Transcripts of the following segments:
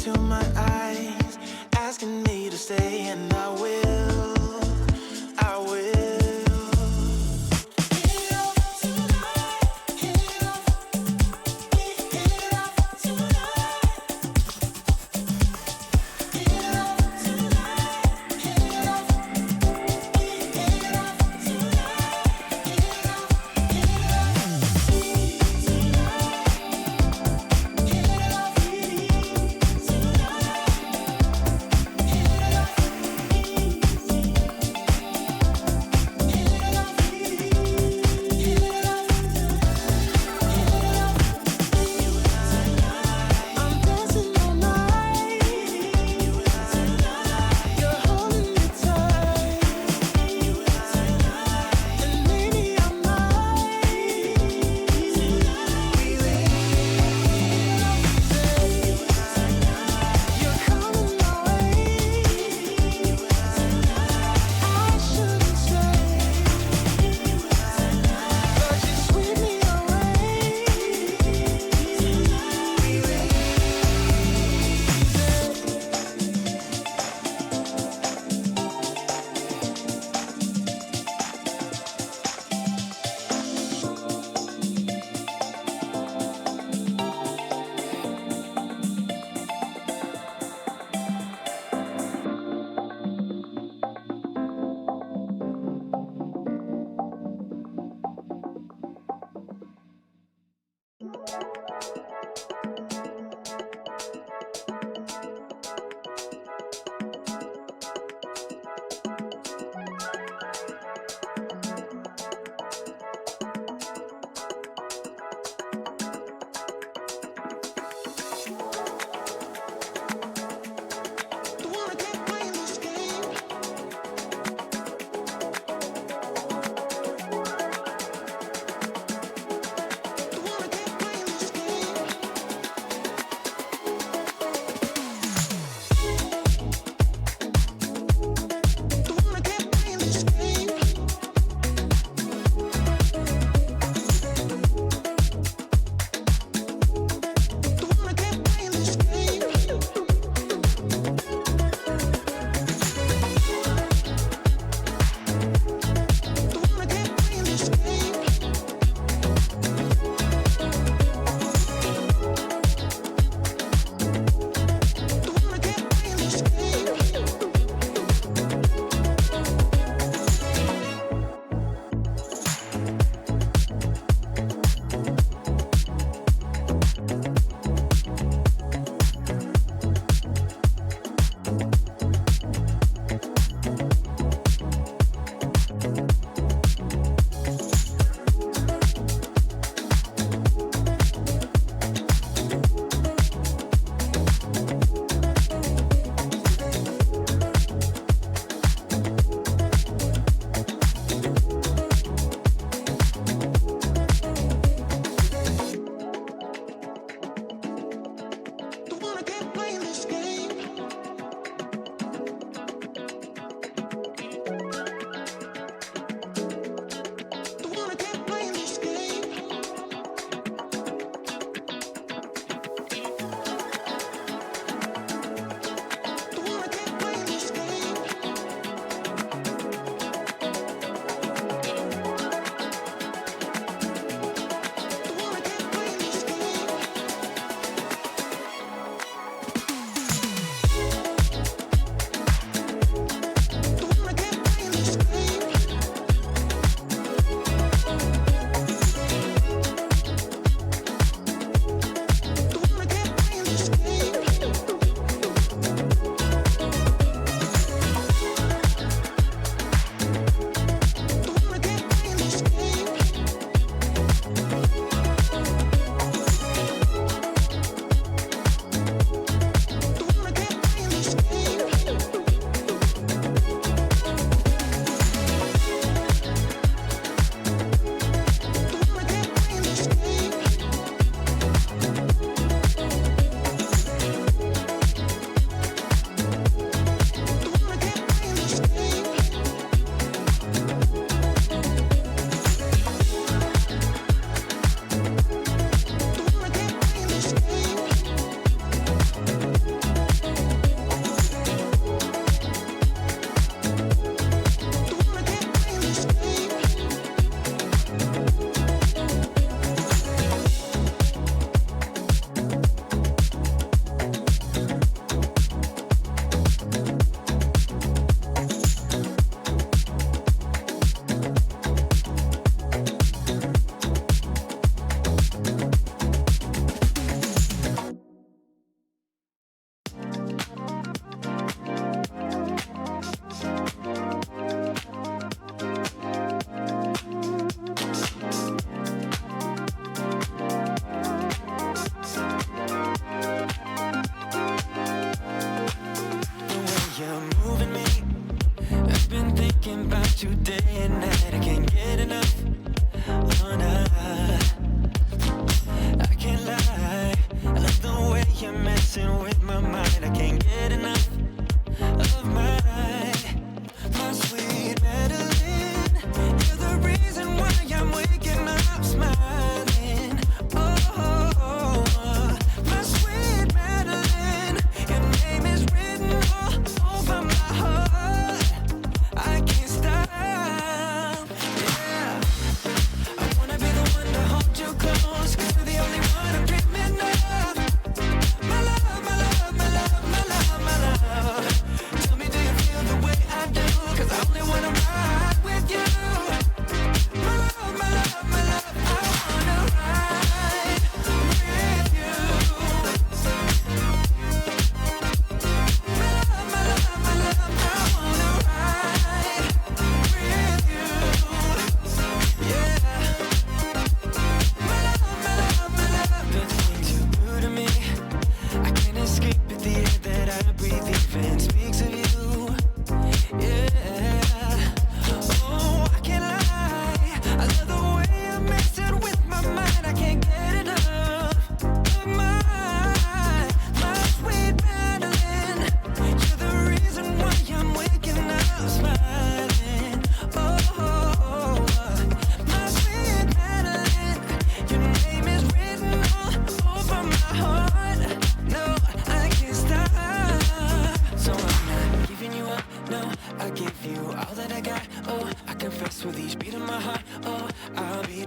into my eyes, asking me to stay, and I will, I will. Hit it off tonight, hit it off, hit it off tonight. Hit it off tonight, hit it off, hit it off tonight, hit it off, hit it off tonight.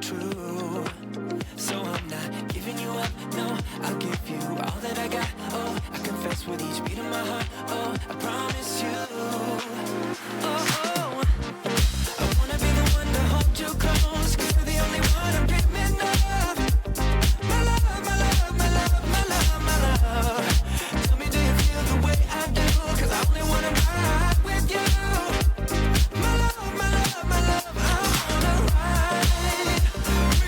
true. So I'm not giving you up, no, I'll give you all that I got. Oh, I confess with each beat of my heart. Oh, I promise you. Oh, I wanna be the one to hold you close, 'cause you're the only one I'm dreaming of. My love, my love, my love, my love, my love. Tell me, do you feel the way I do? 'Cause I only wanna ride with you. My love, my love, my love, I wanna ride with you.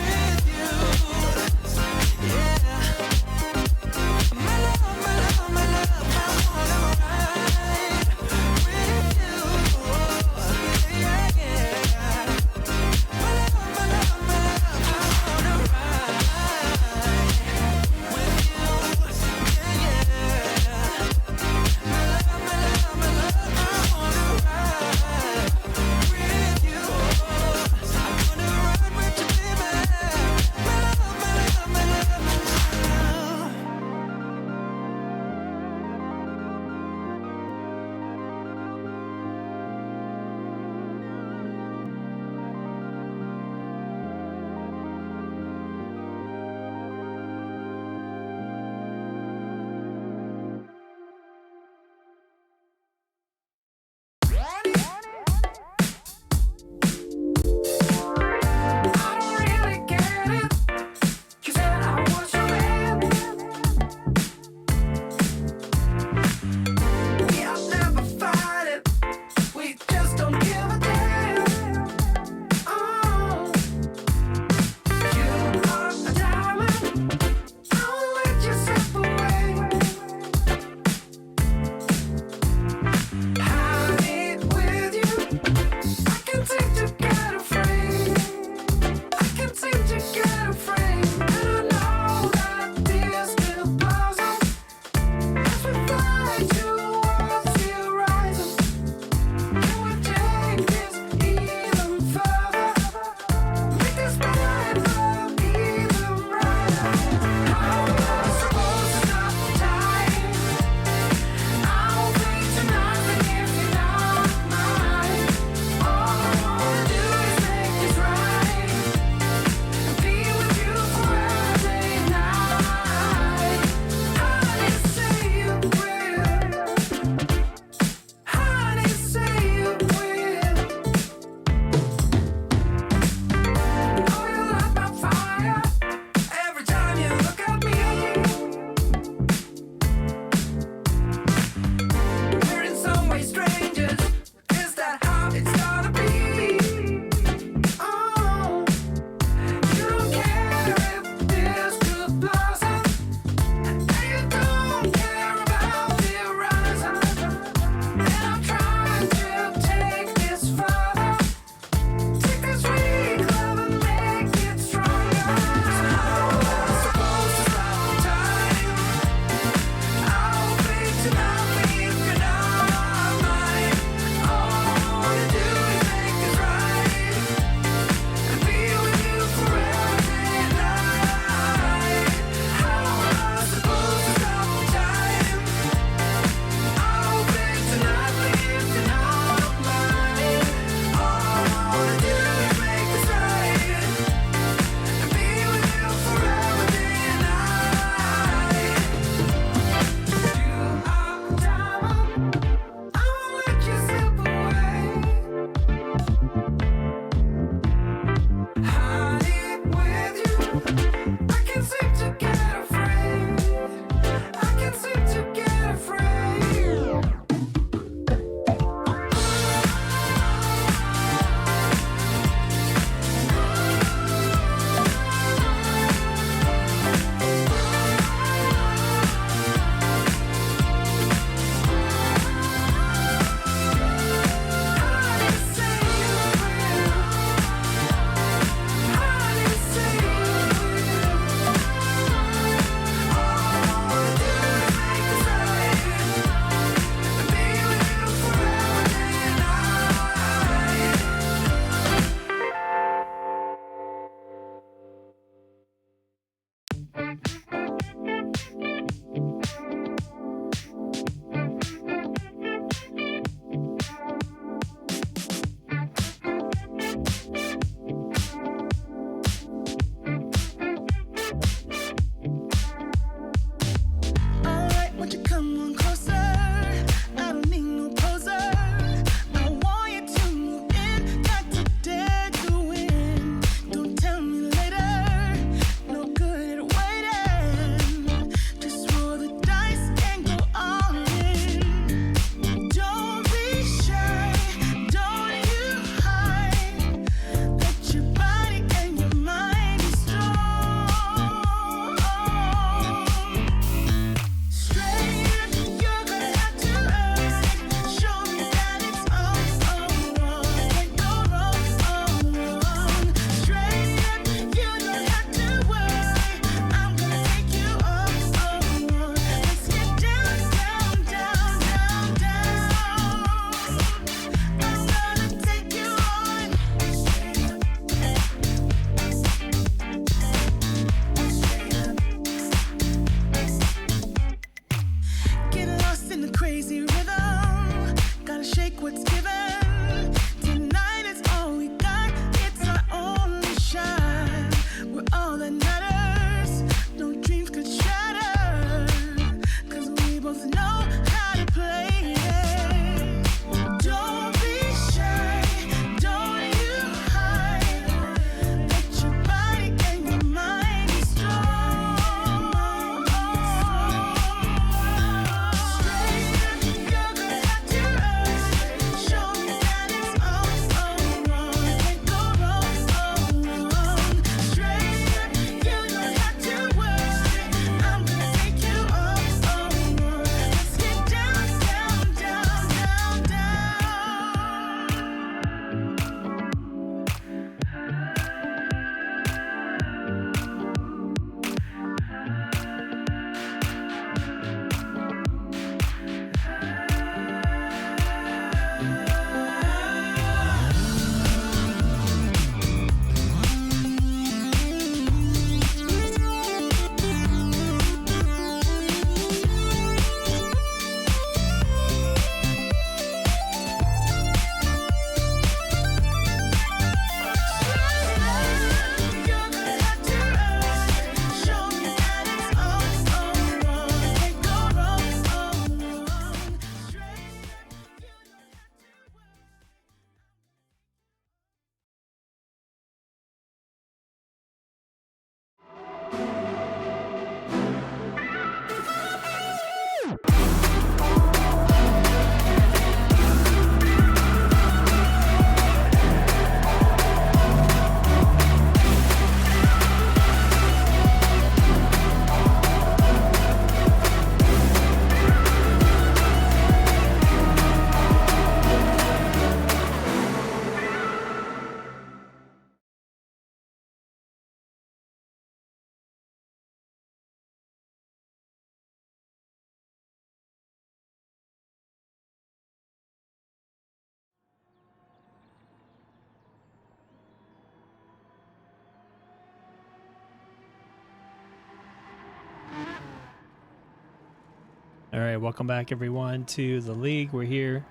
All right, welcome back everyone to the league. We're here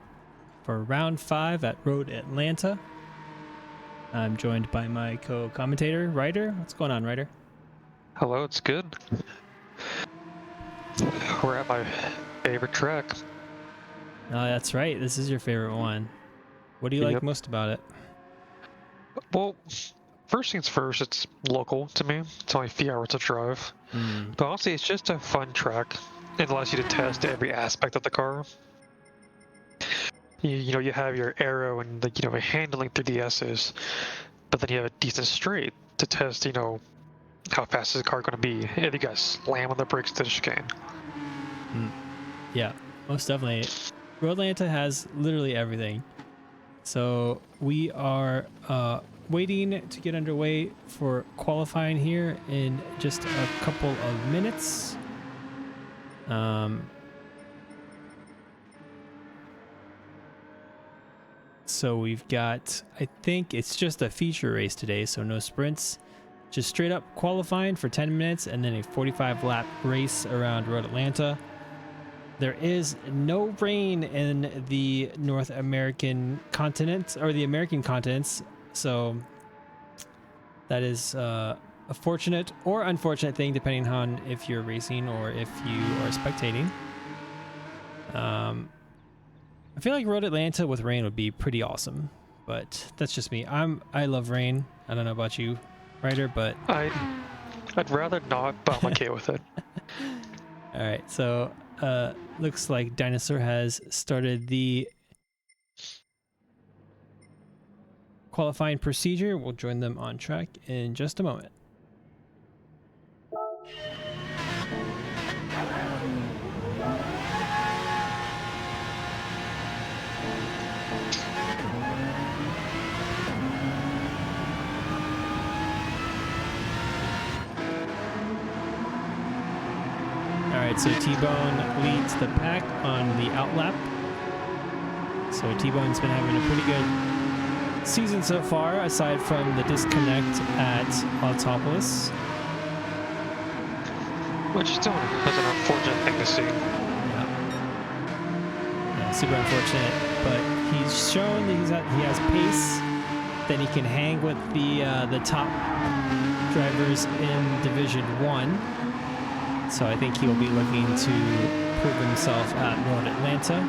for round 5 at Road Atlanta. I'm joined by my co-commentator, Ryder. What's going on, Ryder? Hello, it's good. We're at my favorite track. Oh, that's right. This is your favorite one. What do you like Yep. most about it? Well, first things first, it's local to me. It's only a few hours to drive. But honestly, it's just a fun track. It allows you to test every aspect of the car. You have your aero and the handling through the S's, but then you have a decent straight to test how fast is the car going to be if you guys slam on the brakes to the chicane. Yeah, most definitely. Road Atlanta has literally everything. So we are waiting to get underway for qualifying here in just a couple of minutes. So we've got, I think it's just a feature race today, so no sprints. Just straight up qualifying for 10 minutes and then a 45 lap race around Road Atlanta. There is no rain in the North American continent, or the American continents, so that is a fortunate or unfortunate thing depending on if you're racing or if you are spectating. I feel like Road Atlanta with rain would be pretty awesome, but that's just me. I love rain. I don't know about you, Ryder, but I'd rather not, but I'm okay with it. all right. So looks like Dinosaur has started the qualifying procedure. We'll join them on track in just a moment. Alright, so T-Bone leads the pack on the outlap. So T-Bone's been having a pretty good season so far, aside from the disconnect at Autopolis. Which still is an unfortunate thing to see. Yeah, super unfortunate, but he's shown that he has pace, that he can hang with the top drivers in Division 1. So I think he'll be looking to prove himself at Road Atlanta.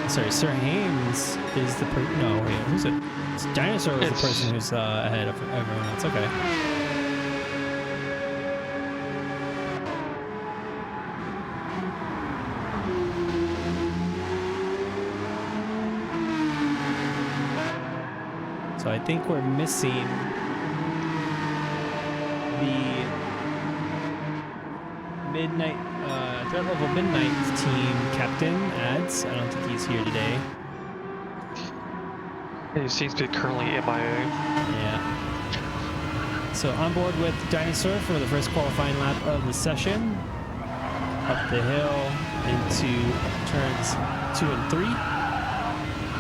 Sorry, Sir Hames is the no, wait, who's it? It's Dinosaur is the person who's ahead of everyone else. Okay. So I think we're missing the Midnight, threat level Midnight team captain, Ads. I don't think he's here today. He seems to be currently MIA. Yeah. So on board with Dinosaur for the first qualifying lap of the session. Up the hill into turns 2 and 3.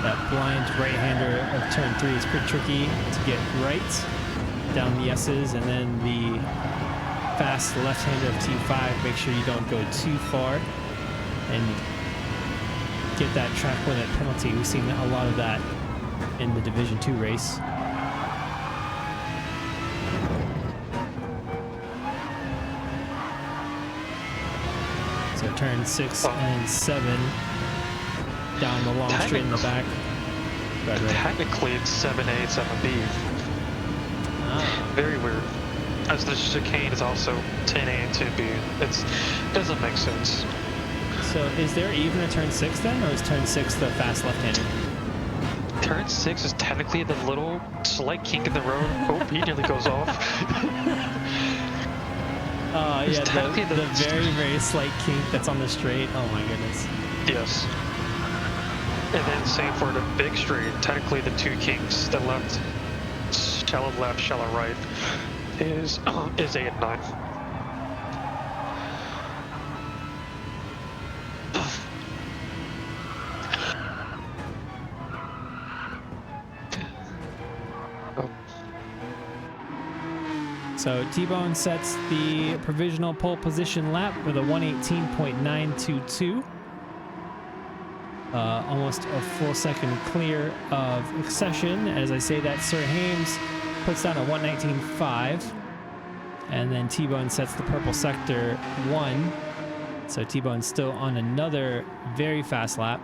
That blind right-hander of turn 3 is pretty tricky to get right. Down the S's, and then the fast left-hander of T5. Make sure you don't go too far and get that track limit penalty. We've seen a lot of that in the Division 2 race. So turn 6 and 7 down the long straight in the back. Right. Technically, it's 7A, 7B. Very weird. As the chicane is also 10A and 10B. It doesn't make sense. So is there even a turn 6 then, or is turn 6 the fast left-hander? Turn 6 is technically the little slight kink in the road. Oh, he nearly goes off. Yeah, the very, very slight kink that's on the straight. Oh my goodness. Yes. And then same for the big straight. Technically the two kinks, the left, shallow left, shallow right, is 8 and 9. So T-Bone sets the provisional pole position lap with a 1:18.922. Almost a full second clear of Accession. As I say that, Sir Hames puts down a 1:19.5. And then T-Bone sets the purple sector 1. So T-Bone's still on another very fast lap.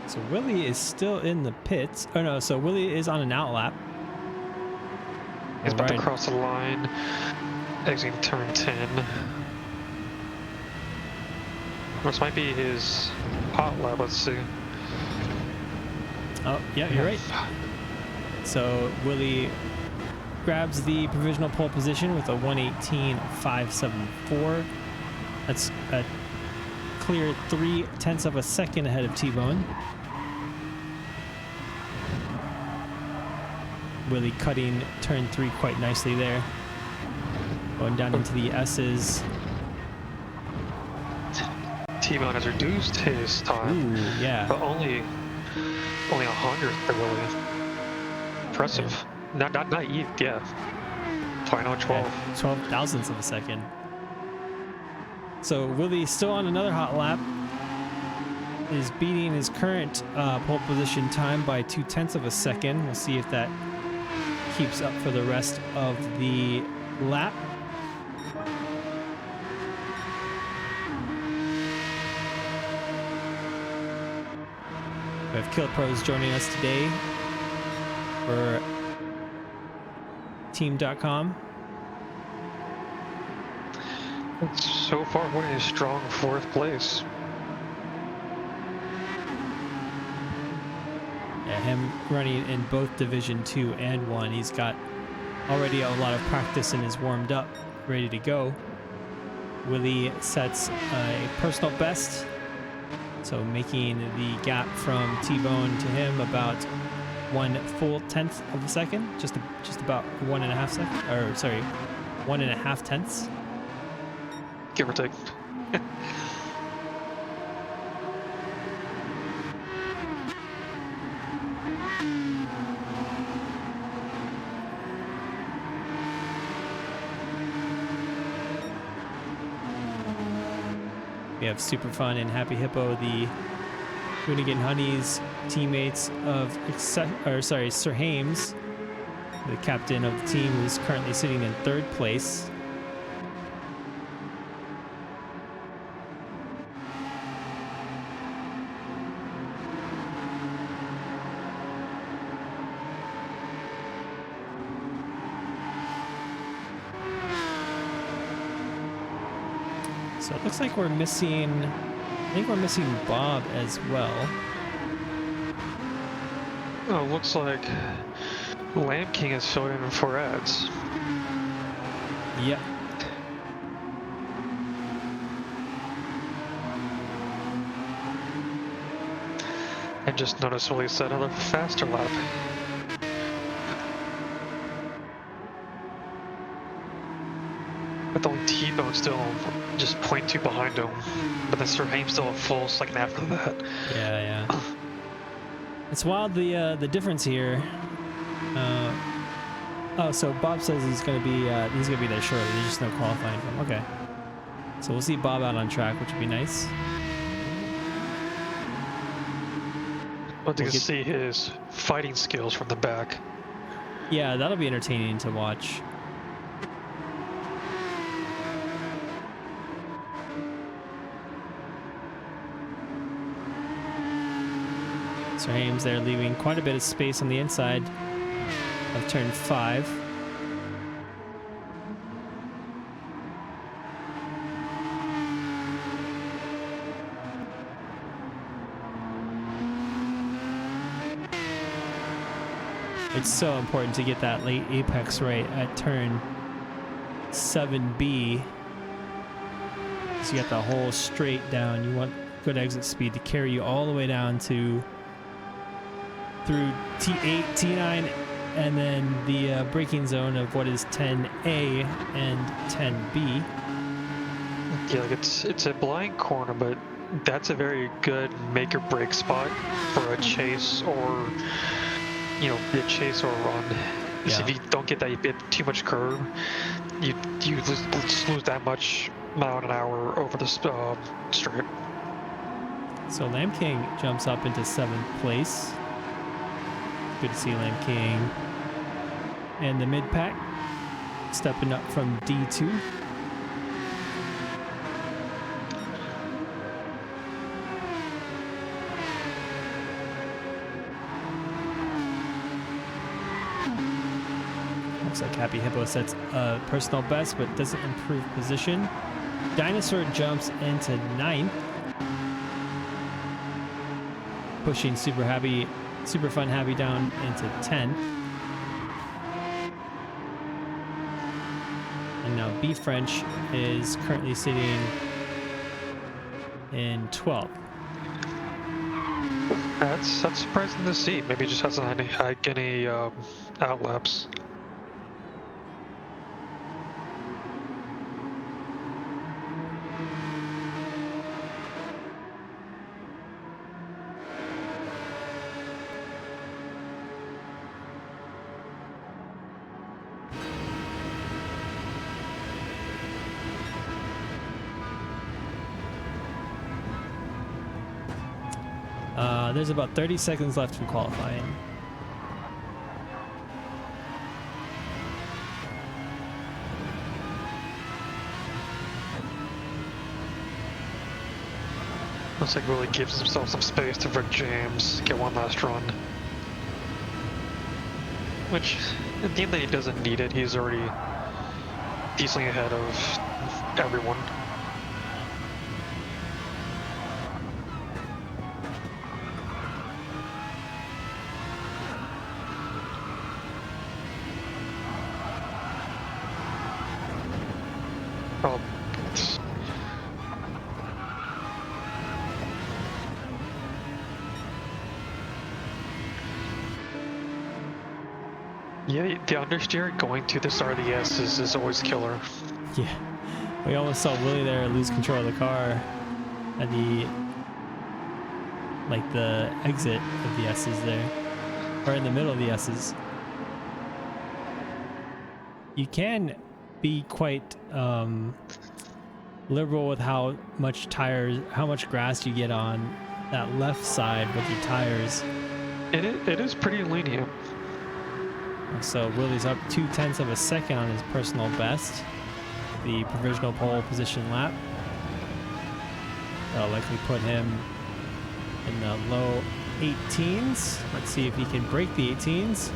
So Willie is still in the pits. Oh no, so Willie is on an out lap. He's about to Alright. cross the line, exiting turn 10. This might be his hot lap, let's see. Oh, yeah, you're right. So Willie grabs the provisional pole position with a 1:18.574. That's a clear 0.3 of a second ahead of T-Bone. Willie cutting turn 3 quite nicely there. Going down into the S's. T-Bone has reduced his time, Ooh, yeah. but only 100th for Willie. Impressive. Not even, yeah. 0.012. Yeah, 12 thousandths of a second. So Willie still on another hot lap. Is beating his current pole position time by 0.2 of a second. We'll see if that keeps up for the rest of the lap. We have Kill Pros joining us today for Team.com. So far, winning a strong 4th place. Yeah, him running in both Division 2 and 1. He's got already a lot of practice and is warmed up, ready to go. Willie sets a personal best, so making the gap from T-Bone to him about 1/10 of a second, just about 1.5 seconds, or sorry, 1.5 tenths. Give or take. We have Super Fun and Happy Hippo, the Hoonigan Honeys teammates of Sir Hames, the captain of the team, who's currently sitting in 3rd place. So it looks like we're missing, I think we're missing Bob as well. Oh, looks like Lamb King is filling in for ads. Yep. And just noticed Willie set another faster lap. With only T-Bone still just 0.2 behind him. But then Sir Hames still a full second after that. Yeah. It's wild, the difference here. Oh, so Bob says he's gonna be there shortly. There's just no qualifying for him. Okay. So we'll see Bob out on track, which would be nice. But you can see his fighting skills from the back. Yeah, that'll be entertaining to watch. Sir Hames there leaving quite a bit of space on the inside of turn 5. It's so important to get that late apex right at turn 7B. So you got the whole straight down. You want good exit speed to carry you all the way down to through T8, T9, and then the braking zone of what is 10A and 10B. Yeah, like it's a blind corner, but that's a very good make or break spot for a chase or, be a chase or a run. Because Yeah. if you don't get that, you get too much curb, you just lose that much mile an hour over the straight. So Lamb King jumps up into 7th place. Good to see Lamb King. And the mid pack stepping up from D2. Looks like Happy Hippo sets a personal best, but doesn't improve position. Dinosaur jumps into 9th. Pushing Super Fun Happy down into 10th. And now B French is currently sitting in 12th. That's surprising to see. Maybe he just hasn't had any outlaps. There's about 30 seconds left in qualifying. Looks like Willie gives himself some space to Rick James get one last run. Which, at the end that he doesn't need it, he's already decently ahead of everyone. Oh. Yeah, the understeer going to the start of the S is always killer. Yeah, we almost saw Willie there lose control of the car at the exit of the S's there, or in the middle of the S's. You can be quite liberal with how much grass you get on that left side with your tires. It is pretty lenient. So Willie's up 0.2 of a second on his personal best, the provisional pole position lap. That'll likely put him in the low 18s. Let's see if he can break the 18s.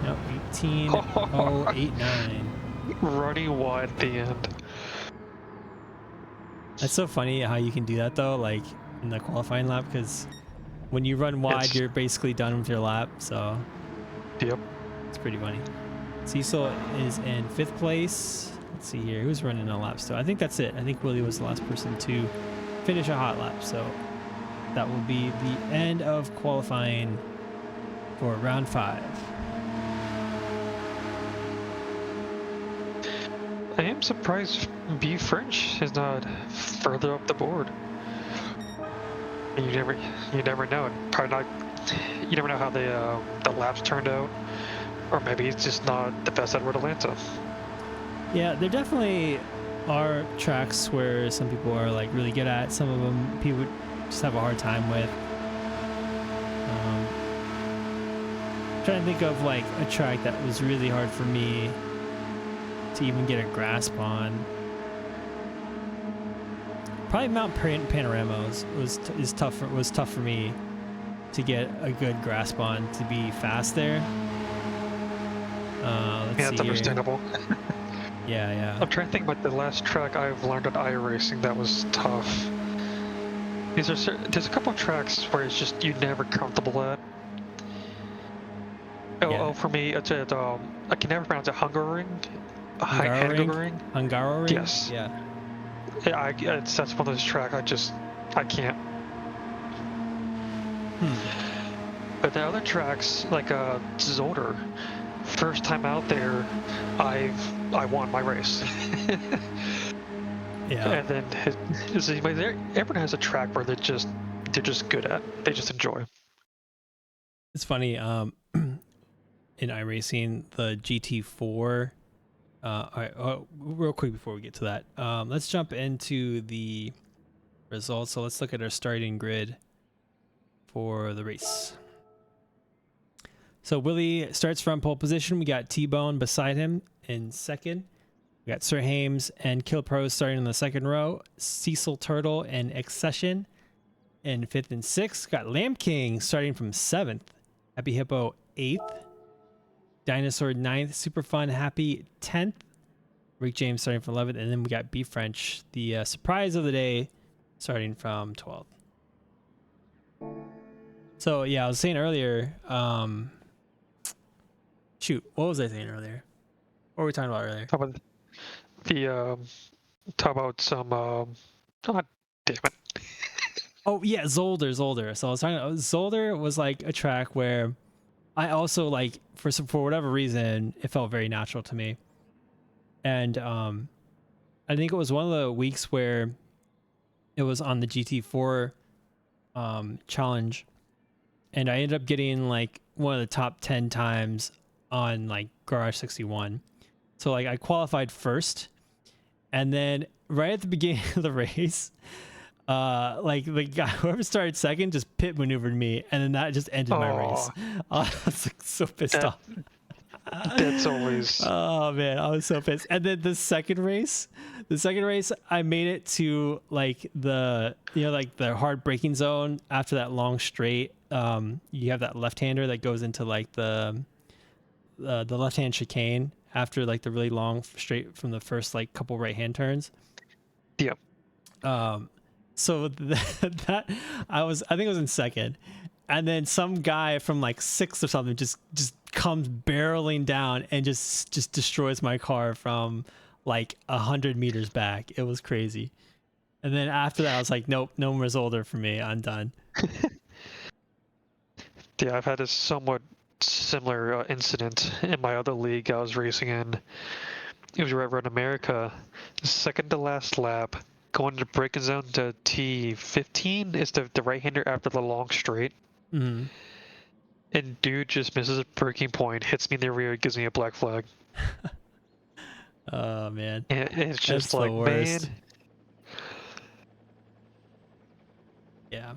Nope, 18.089. Running wide at the end. That's so funny how you can do that though, like in the qualifying lap, because when you run wide, you're basically done with your lap. So yep, it's pretty funny. Cecil is in 5th place. Let's see here, who's running a lap still? I think that's it. I think Willie was the last person to finish a hot lap. So that will be the end of qualifying for round 5. I am surprised B French is not further up the board. You never know. Probably not. You never know how the laps turned out, or maybe it's just not the best Edward Atlanta. Yeah, there definitely are tracks where some people are like really good at. Some of them people just have a hard time with. Trying to think of like a track that was really hard for me to even get a grasp on. Probably Mount Panorama was tough for me to get a good grasp on, to be fast there. Let's see That's understandable. Yeah. I'm trying to think about the last track I've learned at iRacing that was tough. There's a couple of tracks where it's just you're never comfortable at. Oh, for me, it's at I can never pronounce it. Hungaroring? Yes. Yeah. That's one of those tracks I can't. But the other tracks, like Zolder, first time out there, I won my race. Yeah. And then everyone has a track where they're just good at. They just enjoy. It's funny. In iRacing, the GT4. All right. Oh, real quick before we get to that, let's jump into the results. So let's look at our starting grid for the race. So Willie starts from pole position. We got T-Bone beside him in second. We got Sir Hames and Kill Pro starting in the second row. Cecil Turtle and Accession in fifth and sixth. Got Lamb King starting from seventh. Happy Hippo eighth. Dinosaur ninth. Super Fun Happy 10th. Rick James starting from 11th. And then we got B French, the surprise of the day, starting from 12th. So yeah, I was saying earlier, shoot, what was I saying earlier? What were we talking about earlier? Talk about talk about some God damn it. Oh yeah, Zolder. So I was talking about Zolder was like a track where I also like for whatever reason it felt very natural to me. And I think it was one of the weeks where it was on the GT4 challenge, and I ended up getting like one of the top 10 times on like Garage 61. So like I qualified first, and then right at the beginning of the race, like the guy whoever started second just pit maneuvered me, and then that just ended my race. I was like so pissed off. That's always. Oh man, I was so pissed. And then the second race, I made it to like the like the hard braking zone after that long straight. You have that left-hander that goes into like the left-hand chicane after like the really long straight from the first like couple right-hand turns. Yep. So that I think it was in second, and then some guy from like sixth or something just comes barreling down and just destroys my car from like 100 meters back. It was crazy. And then after that, I was like, nope, no more Zolder for me. I'm done. Yeah, I've had a somewhat similar incident in my other league I was racing in. It was right around America. Second to last lap, going to braking zone to T15 is the right-hander after the long straight. Mm-hmm. And dude just misses a braking point, hits me in the rear, gives me a black flag. Oh man, And it's just that's like, the worst. man. Yeah.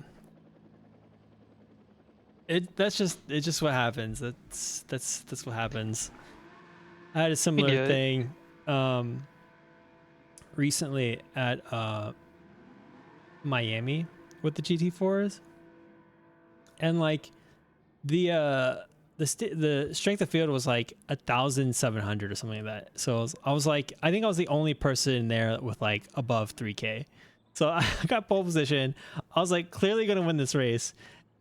It's just what happens. That's what happens. I had a similar thing recently at Miami with the GT4s, and like the strength of field was like 1,700 or something like that. So I was like, I think I was the only person there with like above 3K. So I got pole position. I was like clearly gonna win this race,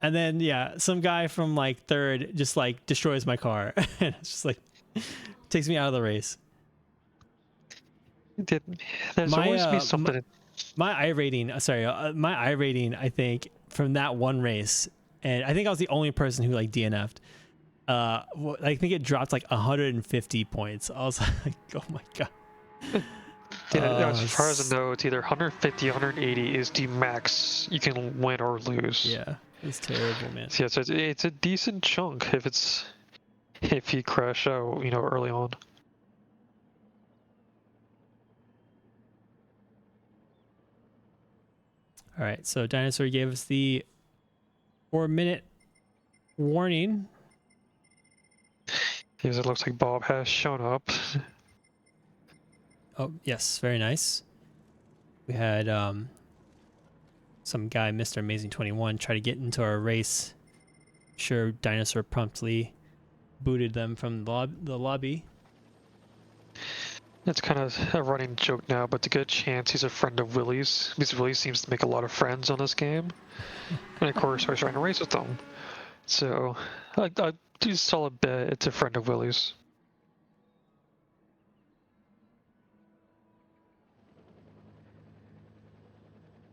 and then yeah, some guy from like third just like destroys my car, and it's just like takes me out of the race. There's always be something. My I rating, I think from that one race, and I think I was the only person who like DNF'd. I think it dropped like 150 points. I was like, oh my god. Yeah, as far as I know, it's either 150, 180 is the max you can win or lose. Yeah, it's terrible, man. So, yeah, so it's a decent chunk if you crash out, early on. All right, so Dinosaur gave us the 4-minute warning. Because it looks like Bob has shown up. Oh, yes, very nice. We had some guy, Mr. Amazing 21, try to get into our race. Sure, Dinosaur promptly booted them from the lobby. It's kind of a running joke now, but to get a chance, he's a friend of Willie's. Because Willie seems to make a lot of friends on this game. And of course, I was trying to race with them. So, I do solid bet it's a friend of Willie's.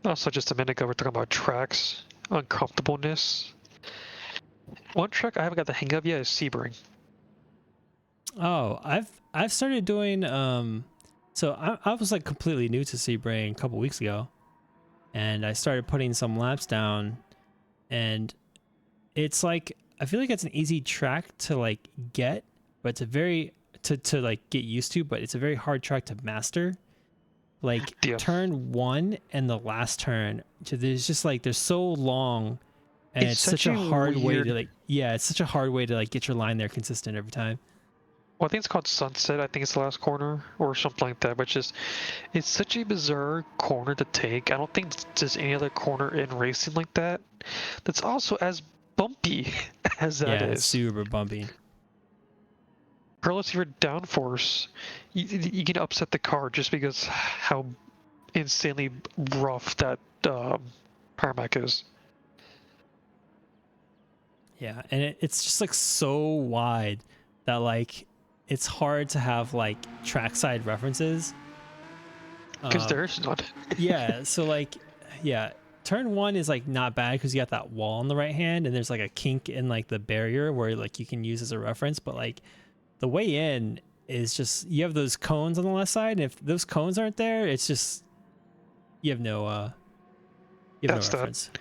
Also, just a minute ago, we're talking about tracks, uncomfortableness. One track I haven't got the hang of yet is Sebring. Oh, I've started doing So I was like completely new to Sebring a couple weeks ago, and I started putting some laps down, and it's like I feel like it's an easy track to like get, but it's a very to like get used to, but it's a very hard track to master. Like Yeah. turn 1 and the last turn, there's just like they're so long, and it's such a hard way to weird- like it's such a hard way to like get your line there consistent every time. Well, I think it's called Sunset. I think it's the last corner or something like that. But it's such a bizarre corner to take. I don't think there's any other corner in racing like that that's also as bumpy as that Yeah, is. it's super bumpy. Regardless of your downforce, you can upset the car just because how insanely rough that tarmac is. Yeah, and it's just like so wide that like it's hard to have like trackside references. Because there's none. Yeah, so like turn 1 is like not bad because you got that wall on the right hand, and there's like a kink in like the barrier where like you can use as a reference, but like the way in is just you have those cones on the left side, and if those cones aren't there, it's just you have no That's the- reference.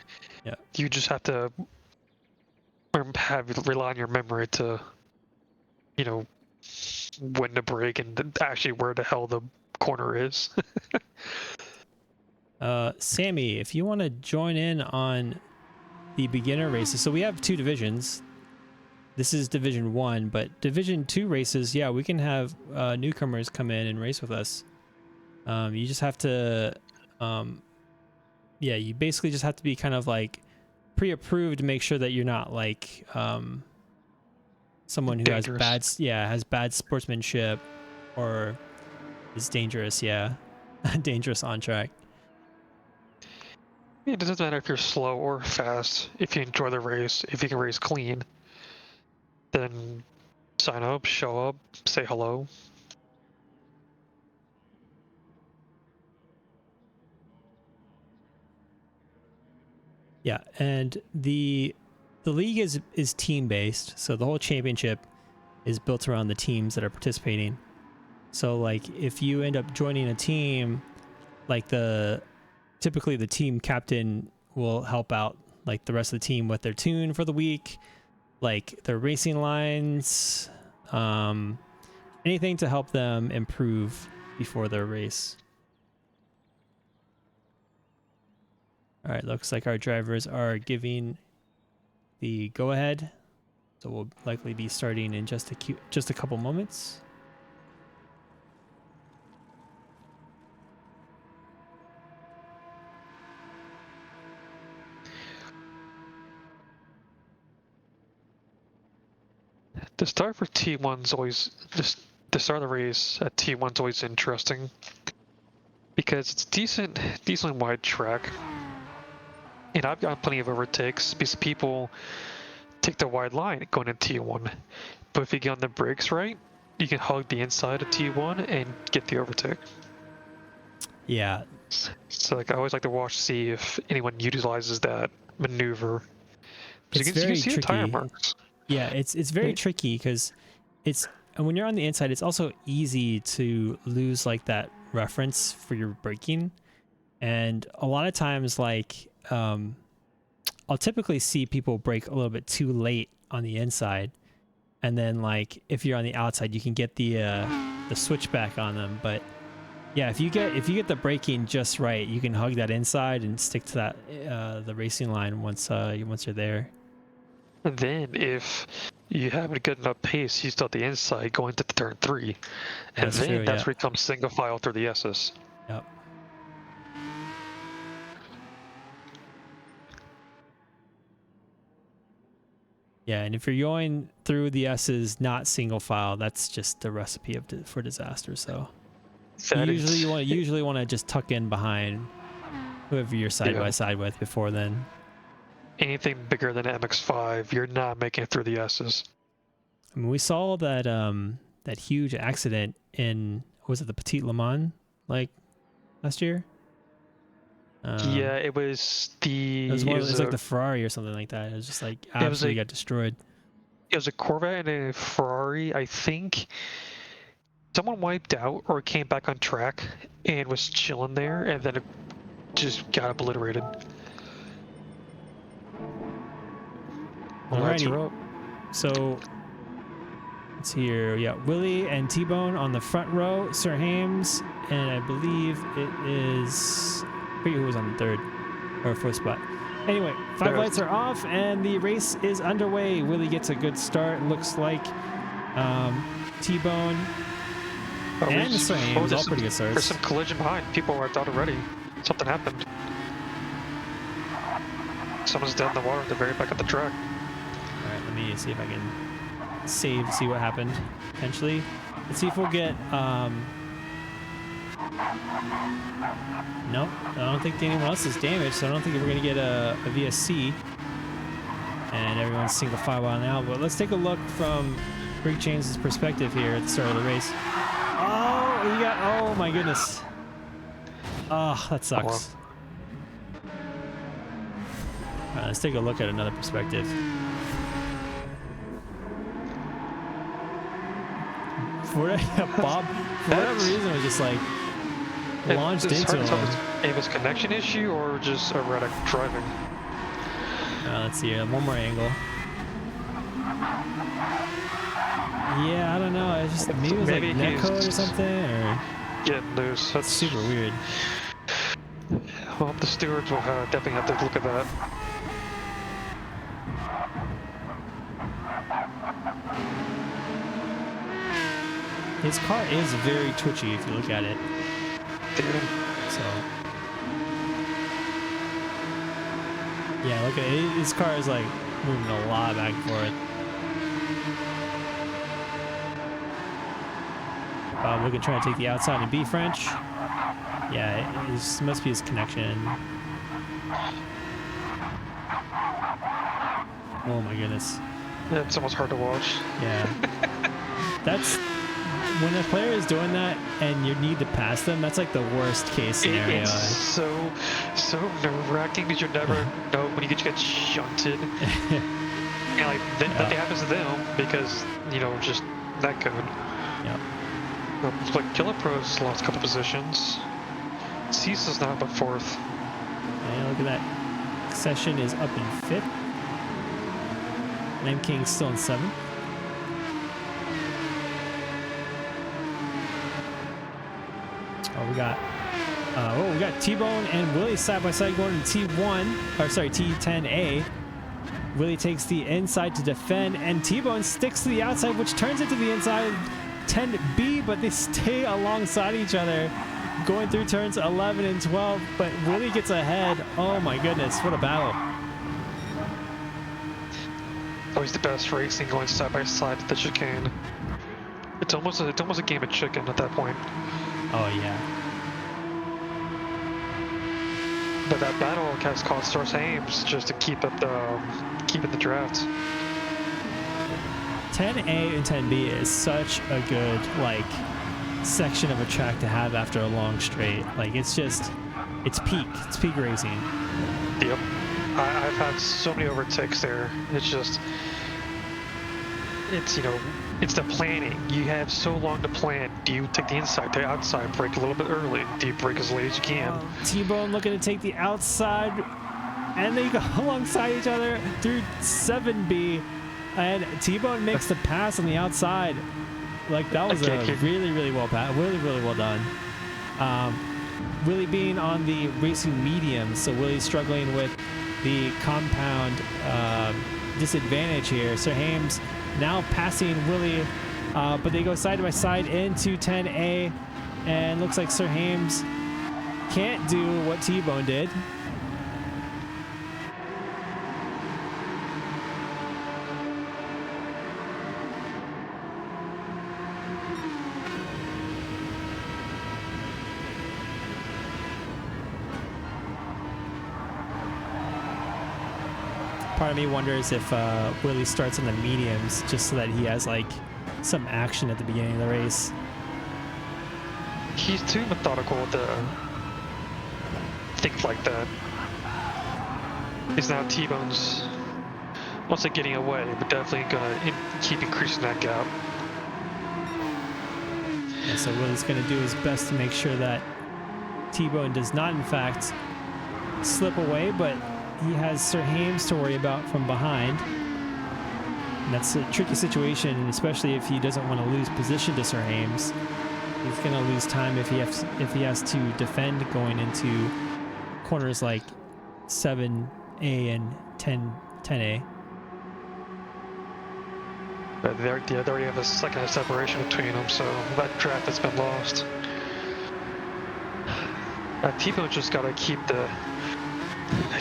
You just have to rely on your memory to, when to brake and actually where the hell the corner is. Sammy, if you want to join in on the beginner races, so we have 2 divisions. This is Division 1, but Division 2 races, yeah, we can have newcomers come in and race with us. You just have to, you basically just have to be kind of like pre-approved to make sure that you're not like someone who Dangerous. has bad sportsmanship or is dangerous, dangerous on track. It doesn't matter if you're slow or fast. If you enjoy the race, if you can race clean, then sign up, show up, say hello. Yeah, and the league is team based, so the whole championship is built around the teams that are participating. So like if you end up joining a team, like typically the team captain will help out like the rest of the team with their tune for the week, like their racing lines, anything to help them improve before their race. All right, looks like our drivers are giving the go-ahead, so we'll likely be starting in just a couple moments. The start for T1's always just the start of the race at T1's always interesting because it's decent wide track, and I've got plenty of overtakes because people take the wide line going into T1. But if you get on the brakes right, you can hug the inside of T1 and get the overtake. Yeah, So like I always like to watch to see if anyone utilizes that maneuver. it's You very can see the tire tricky. marks. Yeah, it's very tricky because and when you're on the inside, it's also easy to lose like that reference for your braking, and a lot of times like I'll typically see people brake a little bit too late on the inside, and then like if you're on the outside, you can get the switchback on them. But yeah, if you get the braking just right, you can hug that inside and stick to that the racing line once you're there. And then if you have a good enough pace, you start the inside going to the turn 3. And That's then true, that's yeah. where it comes single file through the S's. Yep. Yeah, and if you're going through the S's not single file, that's just the recipe for disaster. So That usually is- you usually want to just tuck in behind whoever you're side by side with before then. anything bigger than MX5, you're not making it through the S's. I mean, we saw that that huge accident in, was it the Petit Le Mans like last year? Yeah, it was the. It was it was like a- the Ferrari or something like that. It was just like was absolutely like- got destroyed. It was a Corvette and a Ferrari, I think. someone wiped out or came back on track and was chilling there, and then it just got obliterated. Lads are Alrighty. up. So let's see here. Yeah, Willie and T-Bone on the front row. Sir Hames, and I believe it is. I forget who was on the third or fourth spot. Anyway, 5 There. lights are off and the race is underway. Willie gets a good start. Looks like T-Bone Oh, we and just- Sir oh, Hames all there's pretty good There's starts. some collision behind. People wiped out already. Something happened. Someone's dead in the water at the very back of the track. All right, let me see if I can save to see what happened potentially. Let's see if we'll get. Nope, I don't think anyone else is damaged, so I don't think we're gonna get a VSC. And everyone's single file on now. But let's take a look from Greg James's perspective here at the start of the race. Oh, he got. Oh my goodness. Oh, that sucks. All right, let's take a look at another perspective. Bob, for whatever reason, was just like launched It's into hard to tell him. if it was a connection issue or just erratic driving. Let's see here, one more angle. Yeah, I don't know. It's just maybe it was like Maybe netcode or he's- something, or Getting loose. That's super weird. Well, the stewards will definitely have to look at that. His car is very twitchy if you look at it. Damn. So yeah, look at it. His car is like moving a lot back and forth. We can try to take the outside and be French. Yeah, it must be his connection. Oh my goodness. Yeah, it's almost hard to watch. Yeah. That's when a player is doing that and you need to pass them, that's like the worst case scenario. It's so nerve-wracking because you never know when you get shunted. And like that happens to them because just that code. Yep. Looks like Killer Pro's lost a couple positions. Ceasel's now but 4th. And look at that. Session is up in 5th. And King's still in 7th. We got T-Bone and Willie side by side going to T1, or sorry, T10A. Willie takes the inside to defend, and T-Bone sticks to the outside, which turns into the inside 10B, but they stay alongside each other going through turns 11 and 12, but Willie gets ahead. Oh my goodness, what a battle. Always the best racing going side by side at the chicane. It's almost a game of chicken at that point. Oh yeah. But that battle has cost Sir Hames just to keep it the draft. 10A and 10B is such a good section of a track to have after a long straight. It's peak racing. Yep. I've had so many overtakes there. It's the planning. You have so long to plan. Do you take the inside, the outside, brake a little bit early? Do you brake as late as you can? T-Bone looking to take the outside, and they go alongside each other through 7B, and T-Bone makes the pass on the outside. That was a really well pass, really well done. Willie being on the racing medium, so Willie's struggling with the compound disadvantage here. Sir Hames now passing Willie, but they go side by side into 10A, and looks like Sir Hames can't do what T-Bone did. Part of me wonders if Willie starts on the mediums just so that he has some action at the beginning of the race. He's too methodical to think like that. He's now T-Bone's, not say getting away, but definitely gonna keep increasing that gap. And so Willie's going to do his best to make sure that T-Bone does not, in fact, slip away, but he has Sir Hames to worry about from behind. And that's a tricky situation, especially if he doesn't want to lose position to Sir Hames. He's going to lose time if he has to defend going into corners like 7A and 10A. But they already have a second of separation between them, so that draft has been lost. T-Bone just got to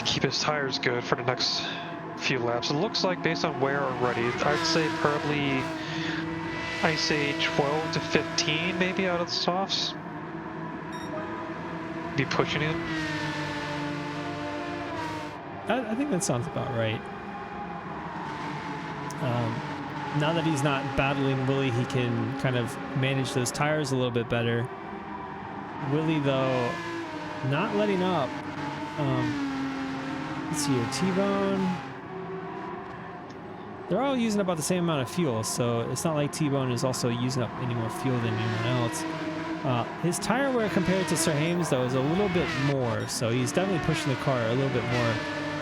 keep his tires good for the next few laps. It looks like, based on wear already, I'd say probably 12 to 15 maybe out of the softs. Be pushing it. I think that sounds about right. Now that he's not battling Willie, he can kind of manage those tires a little bit better. Willie, though, not letting up. Let's see here, T-Bone. They're all using about the same amount of fuel, so it's not like T-Bone is also using up any more fuel than anyone else. His tire wear compared to Sir Hames, though, is a little bit more, so he's definitely pushing the car a little bit more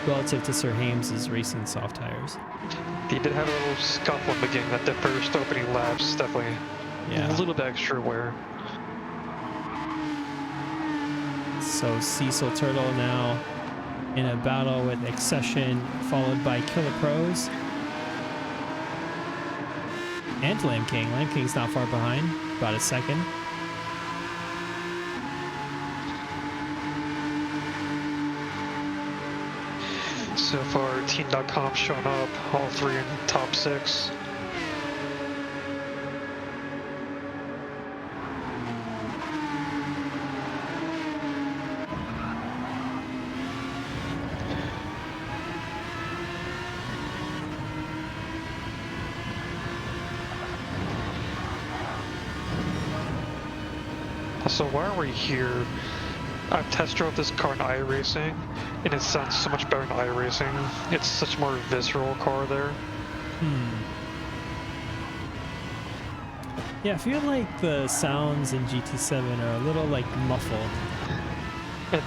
relative to Sir Hames' racing soft tires. He did have a little scuffle in the beginning at the first opening laps, definitely a little bit extra wear. So Cecil Turtle now in a battle with Accession, followed by Killer Pros and Lamb King. Lamb King's not far behind, about a second. So far, Team.com showing up, all three in top 6. So while we're here, I've test drove this car in iRacing, and it sounds so much better in iRacing. It's such a more visceral car there. Yeah, I feel like the sounds in GT7 are a little like muffled. And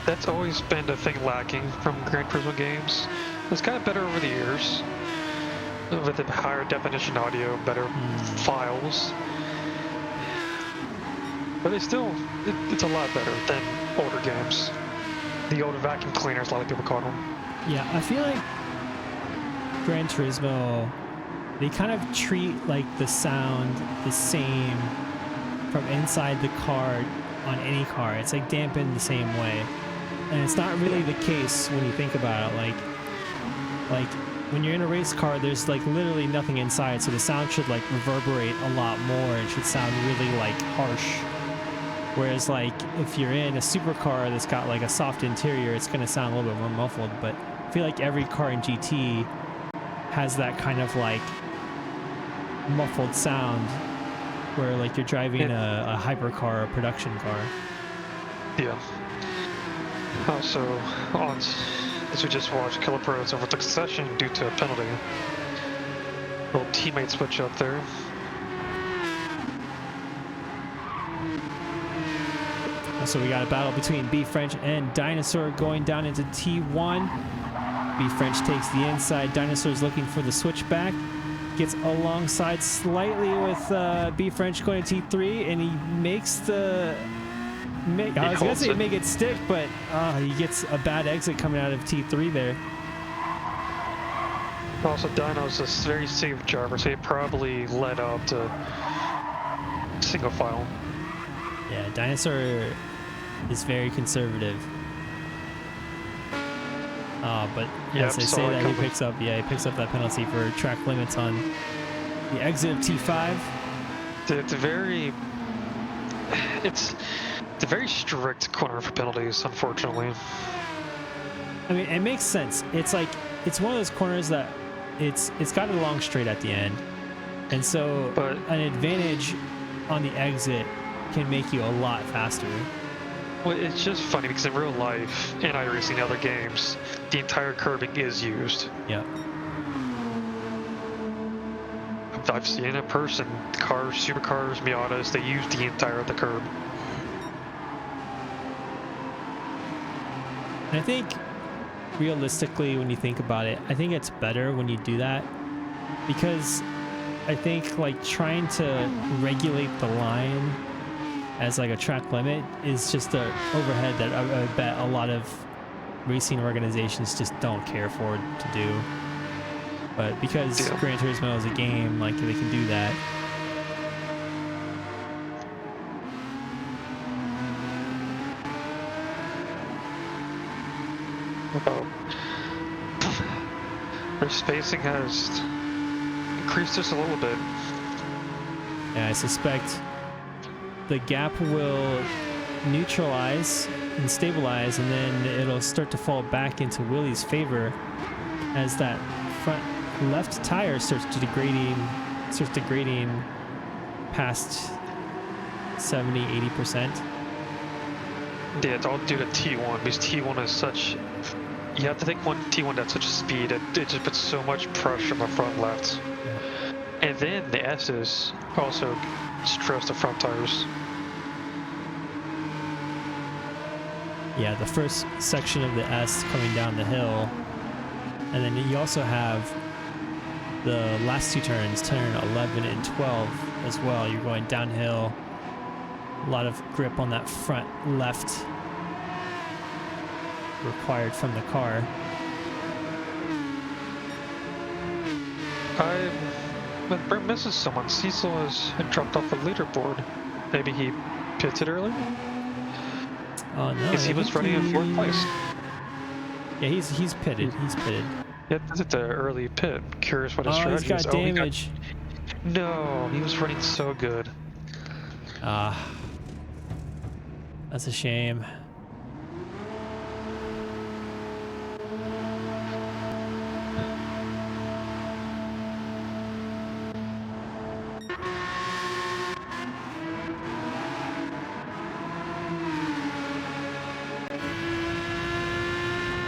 that's always been a thing lacking from Gran Turismo games. It's gotten better over the years, with the higher definition audio, better files. But it's still, it's a lot better than older games. The old vacuum cleaners, a lot of people call them. Yeah, I feel like Gran Turismo, they kind of treat like the sound the same from inside the car on any car. It's like dampened the same way. And it's not really the case when you think about it. Like when you're in a race car, there's like literally nothing inside, so the sound should like reverberate a lot more. It should sound really like harsh. Whereas like if you're in a supercar that's got like a soft interior, it's going to sound a little bit more muffled. But I feel like every car in GT has that kind of like muffled sound where like you're driving a hypercar, a production car. Yeah. Also, as we just watched, Killer Pros overtook Accession due to a penalty. Little teammate switch up there. So we got a battle between B French and Dinosaur going down into T1. B French takes the inside. Dinosaur's looking for the switchback. Gets alongside slightly with B French going to T3, and he makes the... I was going to say make it stick, but he gets a bad exit coming out of T3 there. Also, Dino's a very safe driver, so he probably led up to single file. Yeah, Dinosaur is very conservative. But as I say that, he picks up that penalty for track limits on the exit of T5. It's a very strict corner for penalties, unfortunately. I mean, it makes sense. It's like it's one of those corners that it's got a long straight at the end, and so an advantage on the exit can make you a lot faster. Well, it's just funny because in real life, in iRacing and other games, the entire curbing is used. Yeah. I've seen it in person. Cars, supercars, Miatas, they use the entire of the curb. And I think realistically, when you think about it, I think it's better when you do that, because I think like trying to regulate the line as like a track limit is just a overhead that I bet a lot of racing organizations just don't care for to do. But because Gran Turismo is a game, like they can do that. Their spacing has increased just a little bit. Yeah, I suspect the gap will neutralize and stabilize, and then it'll start to fall back into Willie's favor as that front left tire starts degrading past 70-80%. Yeah, it's all due to T1, because T1 is such... You have to think T1 at such a speed, it just puts so much pressure on the front left. Yeah. And then the S's also stress the front tires. Yeah, the first section of the S coming down the hill, and then you also have the last two turns, turn 11 and 12 as well. You're going downhill, a lot of grip on that front left required from the car. When Brent misses someone, Cecil has dropped off the leaderboard. Maybe he pitted early? Oh no, because he was running in 4th place. Yeah, he's pitted. He's pitted. Yeah, this is the early pit. Curious what his strategy is. He's got damage. No, he was running so good. That's a shame.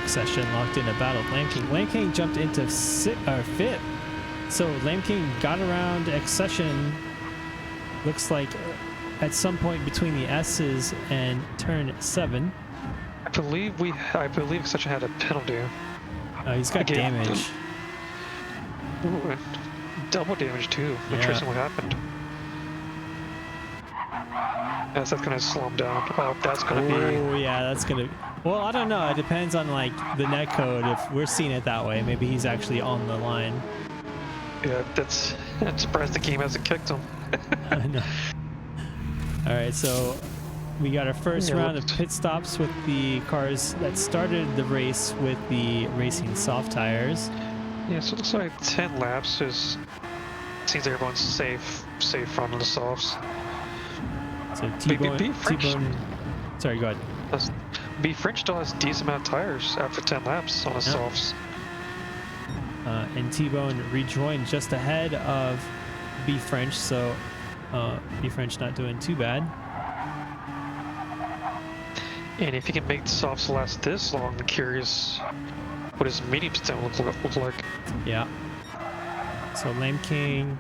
Session locked in a battle with Lamb King. Lamb King jumped into 5th. So Lamb King got around Accession. Looks like at some point between the S's and turn 7. I believe Accession had a penalty. He's got damage. Ooh, double damage too. Yeah. Interesting what happened. Yes, that's gonna slow him down. Oh, that's gonna be. Oh yeah, that's gonna. Well, I don't know. It depends on like the net code. If we're seeing it that way, maybe he's actually on the line. Yeah, I'm surprised the game hasn't kicked him. I know. All right, so we got our first round of pit stops with the cars that started the race with the racing soft tires. Yeah, so it looks like 10 laps. Seems like everyone's safe front of the softs. So T-Bone. Sorry, go ahead. B French still has a decent amount of tires after 10 laps on the softs. And T-Bone rejoined just ahead of B French, so B French not doing too bad. And if he can make the softs last this long, I'm curious what his mediums then look like. Yeah. So Lamb King,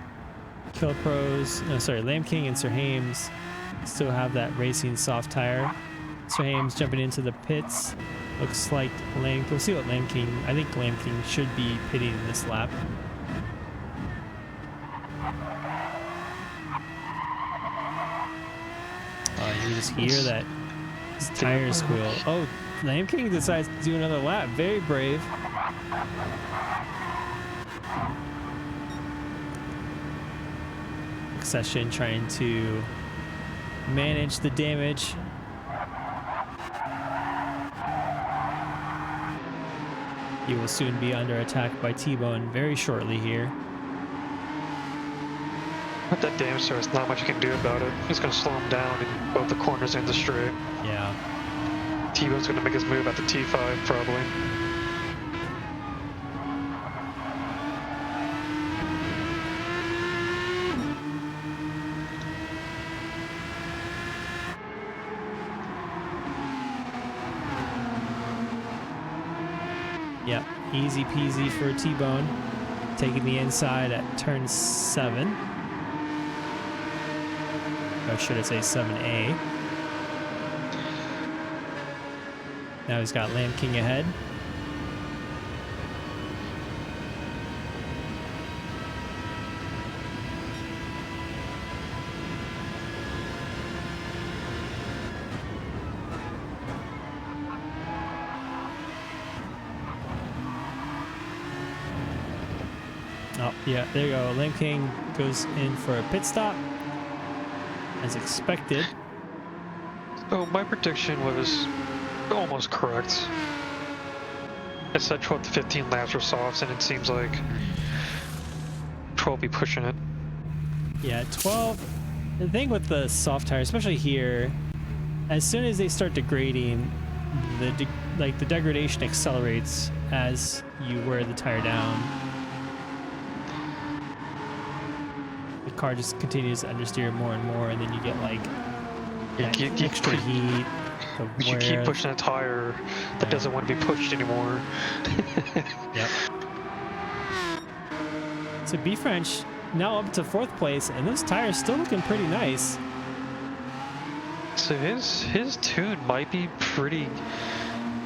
Lamb King and Sir Hames still have that racing soft tire. Sir Hames jumping into the pits. Looks like we'll see what Lamb King, I think Lamb King should be pitting this lap. You just hear that his tires squeal. Oh, Lamb King decides to do another lap. Very brave. Accession trying to manage the damage. He will soon be under attack by T-Bone very shortly here. With that damage, so there's not much you can do about it. It's going to slow him down in both the corners and the straight. Yeah. T-Bone's going to make his move at the T5, probably. Yep, easy peasy for T-Bone. taking the inside at turn 7. Or should I say 7A? Now he's got Lamb King ahead. Oh, yeah, there you go. Lamb King goes in for a pit stop, as expected. Oh, my prediction was almost correct. I said 12 to 15 laps for softs, and it seems like 12 be pushing it. Yeah, 12. The thing with the soft tires, especially here, as soon as they start degrading, the degradation accelerates as you wear the tire down. The car just continues to understeer more and more, and then you get like extra heat. You keep pushing a tire that doesn't want to be pushed anymore. Yep. So B French now up to 4th place, and those tires still looking pretty nice. So his tune might be pretty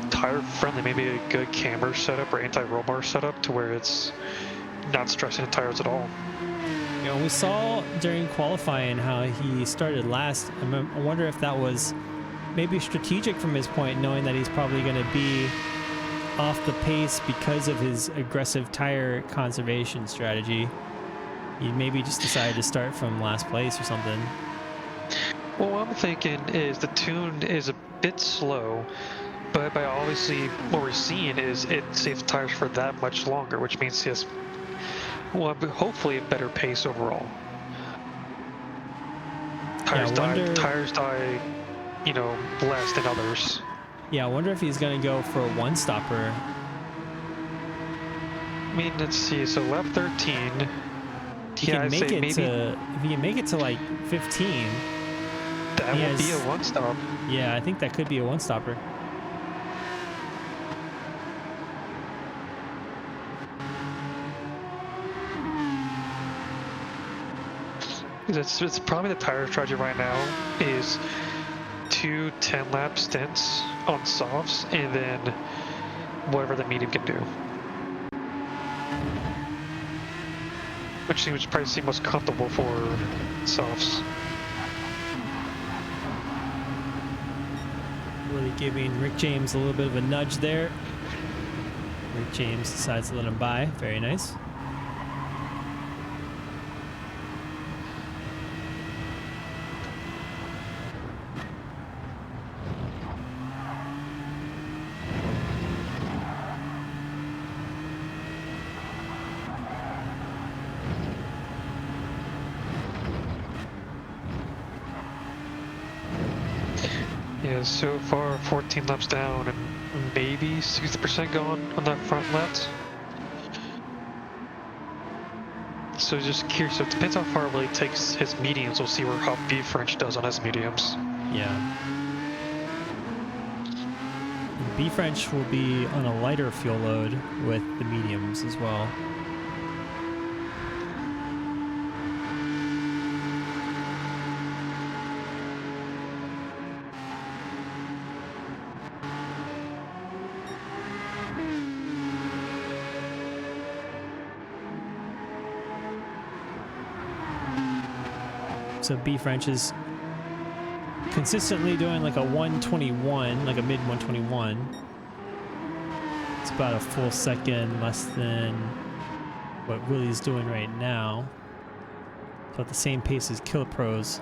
tire friendly. Maybe a good camber setup or anti-roll bar setup to where it's not stressing the tires at all. You know, we saw during qualifying how he started last. I wonder if that was maybe strategic from his point, knowing that he's probably going to be off the pace because of his aggressive tire conservation strategy. He maybe just decided to start from last place or something. Well, what I'm thinking is the tune is a bit slow, but by obviously what we're seeing is it saves tires for that much longer, which means he has, well, hopefully a better pace overall. Tires die, you know, less than others. Yeah, I wonder if he's going to go for a one-stopper. I mean, let's see. So lap 13. If he can make it to like 15. That would be a one-stop. Yeah, I think that could be a one-stopper. It's probably the tire strategy right now is 2 10-lap stints on softs and then whatever the medium can do. Which seems probably seem most comfortable for softs. Really giving Rick James a little bit of a nudge there. Rick James decides to let him by. Very nice. Yeah, so far 14 laps down and maybe 60% gone on that front left. So just curious, so it depends how far Willie takes his mediums. We'll see how B French does on his mediums. Yeah. And B French will be on a lighter fuel load with the mediums as well. So B French is consistently doing like a 121, like a mid 121. It's about a full second less than what Willie's doing right now. So at the same pace as Kill Pros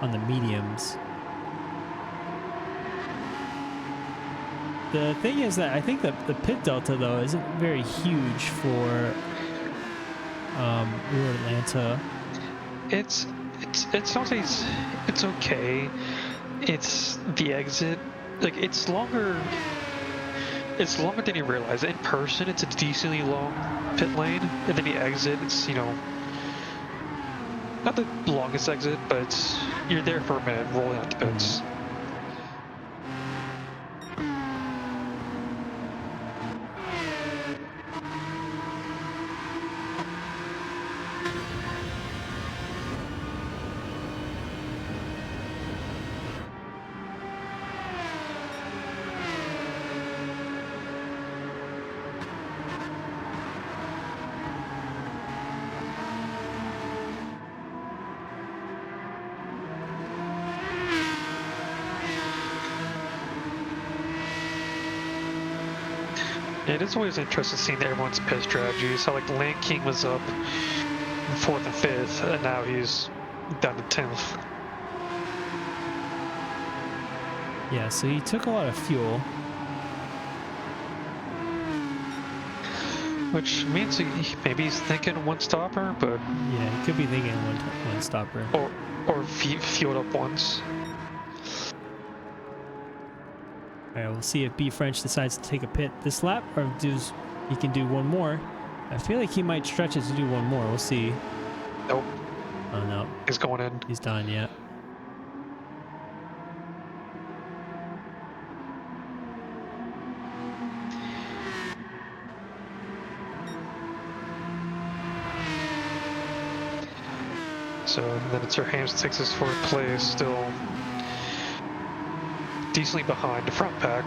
on the mediums. The thing is that I think that the pit delta though isn't very huge for Rear Atlanta. It's honestly, it's okay. It's the exit, like it's longer than you realize. In person, it's a decently long pit lane, and then the exit, it's, you know, not the longest exit, but you're there for a minute rolling out the pits. It is always interesting seeing everyone's pit strategies. How like Land King was up in 4th and 5th, and now he's down to 10th. Yeah, so he took a lot of fuel. Which means maybe he's thinking one stopper, but Yeah, he could be thinking one stopper. or fueled up once. All right, we'll see if B French decides to take a pit this lap, or if he can do one more. I feel like he might stretch it to do one more. We'll see. Nope, Oh no, he's going in. he's done. Yeah. So then it's Hams takes his 4th place, still decently behind the front pack.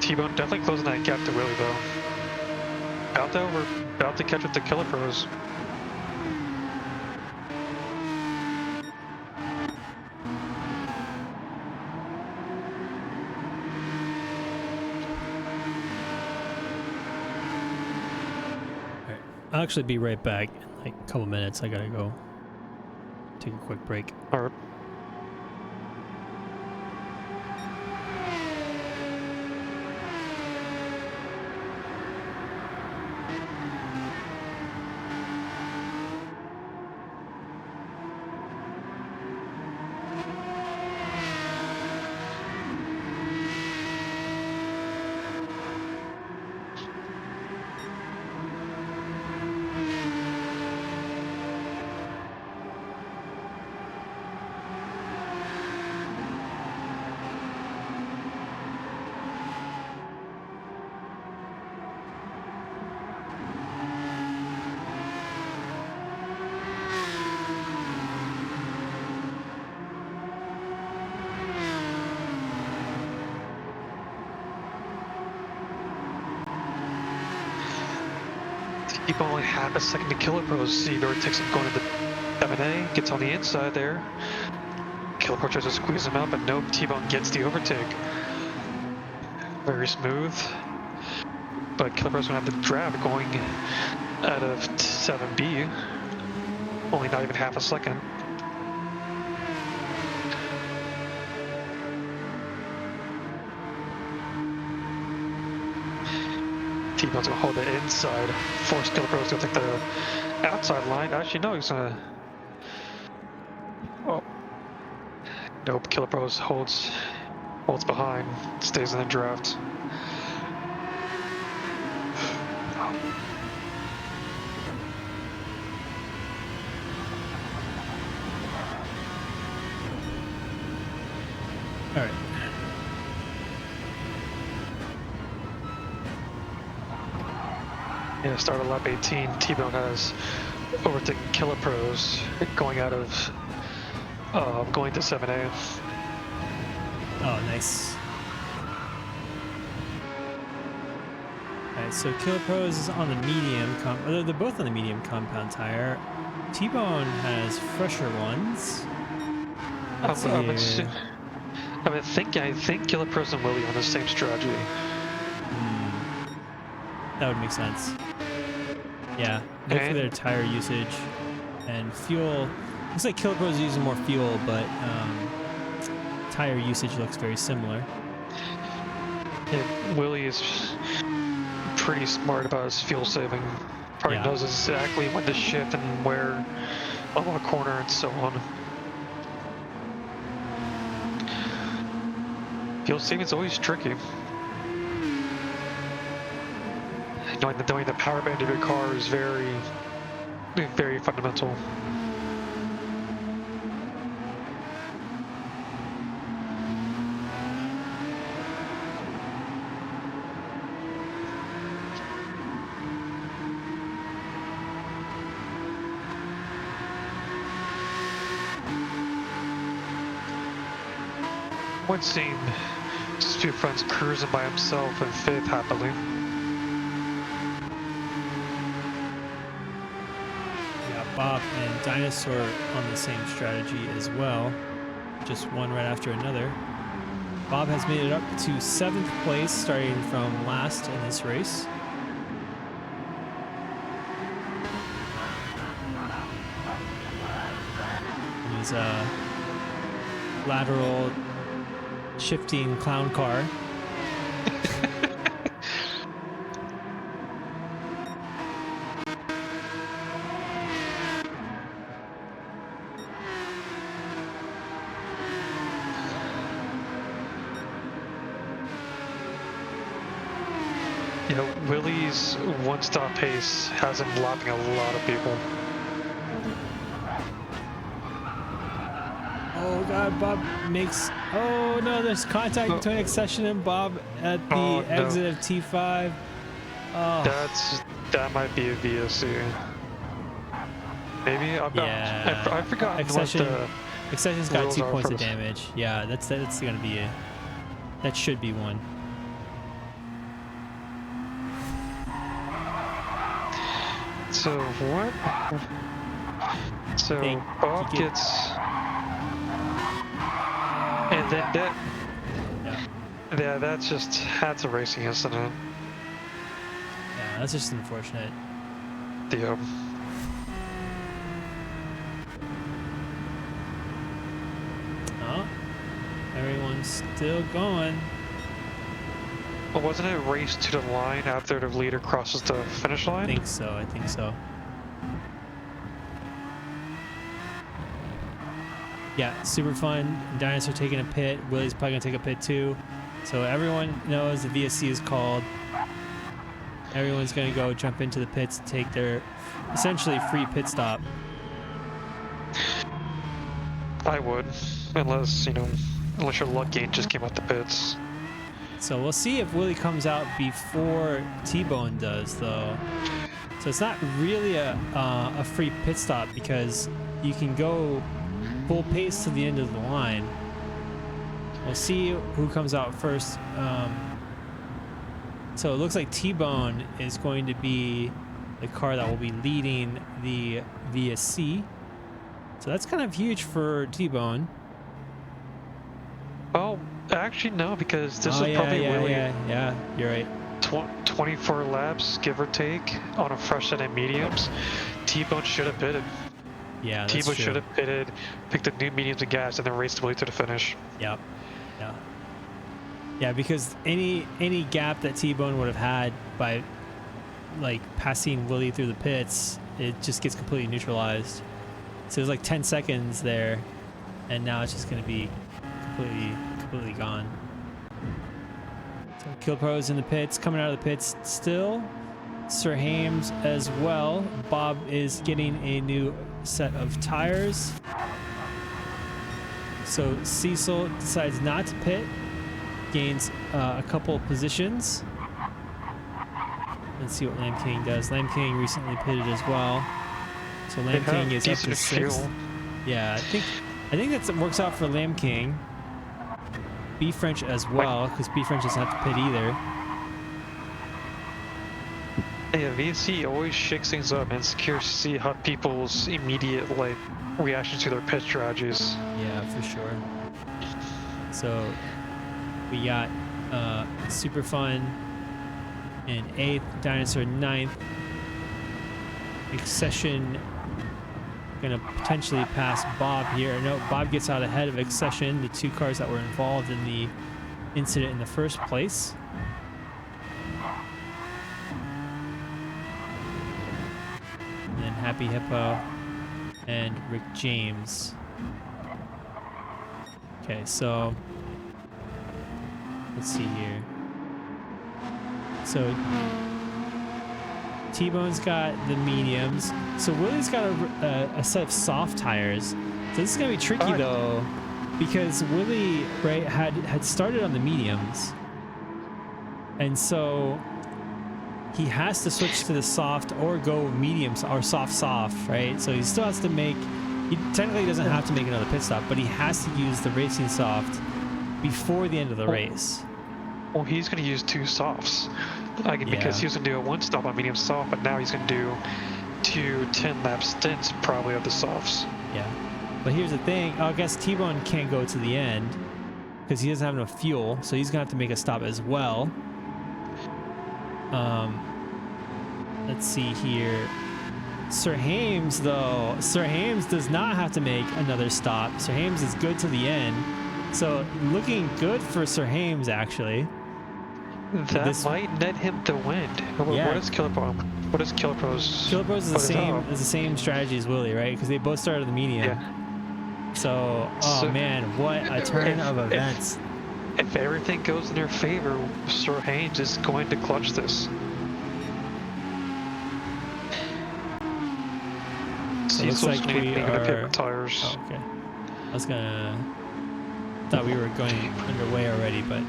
T-Bone definitely closing that gap to Willie though. About to catch up to Killer Pros. I'll actually be right back in like a couple minutes. I gotta go take a quick break. Alright. Keep only half a second to Killer Pros. See, already takes him going to the M&A, gets on the inside there. Killer Pro tries to squeeze him out, but nope, T-Bone gets the overtake. Very smooth. But Killer Pro's gonna have the drag going out of 7B. Only not even half a second. T-Bone's gonna hold it inside. Force Killer Pro's gonna take the outside line. Actually, no, he's gonna. Oh. Nope, Killer Pro's holds behind, stays in the draft. All right. Yeah, start of lap 18. T-Bone has overtaken Killer Pros, going out of going to 7A. Oh, nice. Alright, so Killer Pros is on the medium, they're both on the medium compound tire. T-Bone has fresher ones. Let's see here. I think Killer Pros and Willie on the same strategy. That would make sense. Yeah, good for And- their tire usage and fuel. Looks like Killer Pros is using more fuel, but tire usage looks very similar. Yeah, Willie is pretty smart about his fuel saving. Probably Yeah. knows exactly when to shift and where on what corner and so on. Fuel saving is always tricky. Knowing the power band of your car is very, very fundamental. Once seen just a few friends cruising by himself in 5th happily. Yeah, Bob and Dinosaur on the same strategy as well. Just one right after another. Bob has made it up to 7th place, starting from last in this race. He's a lateral shifting clown car. You know, Willie's one-stop pace has him lapping a lot of people. Oh God, Bob makes. Oh no, there's contact between Accession and Bob at the exit of T5. Oh. That might be a VSC. Maybe I'm not. I forgot Accession. what the Accession's got rules 2 are points for of this. damage. Yeah, that's gonna be a. That should be one. So what? So Think Bob you get- gets, and then that. Yeah, that's a racing incident. Yeah, that's just unfortunate. The Oh, everyone's still going. well, wasn't it race to the line after the leader crosses the finish line? I think so. I think so. Yeah, super fun. Dinosaur taking a pit. Willie's probably gonna take a pit too. So everyone knows the VSC is called. Everyone's gonna go jump into the pits and take their essentially free pit stop. I would, unless your luck gain just came out the pits. So we'll see if Willie comes out before T-Bone does, though. So it's not really a free pit stop because you can go full pace to the end of the line. We'll see who comes out first. So it looks like T-Bone is going to be the car that will be leading the VSC. So that's kind of huge for T-Bone. Well, actually no, because this is yeah, probably Willie. Yeah, you're right. 24 laps, give or take, on a fresh set of mediums. T-Bone should have pitted. Yeah, that's T-Bone true. should have pitted, picked the new mediums and gas, and then raced Willie to the finish. Yep. Yeah. Yeah, because any gap that T-Bone would have had by like passing Willie through the pits, it just gets completely neutralized. So there's like 10 seconds there, and now it's just going to be completely gone. So Killpro's in the pits, coming out of the pits still. Sir Hames as well. Bob is getting a new set of tires. So Cecil decides not to pit, gains a couple positions. Let's see what Lamb King does. Lamb King recently pitted as well. So Lamb King is up to 6th. Fuel. Yeah, I think that works out for Lamb King. B French as well, because B French doesn't have to pit either. Yeah, VSC always shakes things up, and it's curious to see how people's immediate reaction to their pit strategies. Yeah, for sure. So we got Super Fun in 8th, Dinosaur 9th. Accession gonna potentially pass Bob here. No, Bob gets out ahead of Accession, the 2 cars that were involved in the incident in the first place. And then Happy Hippo and Rick James. Okay, so let's see here. So T-Bone's got the mediums. So Willie's got a set of soft tires. So this is gonna be tricky though, because Willie had started on the mediums, and so he has to switch to the soft or go mediums or soft, right? So he still has to make. He technically doesn't have to make another pit stop, but he has to use the racing soft before the end of the race. Well, he's going to use 2 softs. Because he was going to do a 1 stop on medium soft, but now he's going to do 2 10-lap stints probably of the softs. Yeah. But here's the thing. I guess T-Bone can't go to the end because he doesn't have enough fuel, so he's gonna have to make a stop as well. Let's see here. Sir Hames, though, Sir Hames does not have to make another stop. Sir Hames is good to the end, so looking good for Sir Hames actually. That might net him the win. Yeah. What is Killipro? What is Killipro's? Killipro's is what is the same strategy as Willie, right? Because they both started at the medium. Yeah. So, So- man, what a turn of events. If everything goes in their favor, Sir Hames is going to clutch this. It looks Cecil's like gonna we need to pit are. with tires. Oh, okay. I was gonna. Thought we were going underway already, but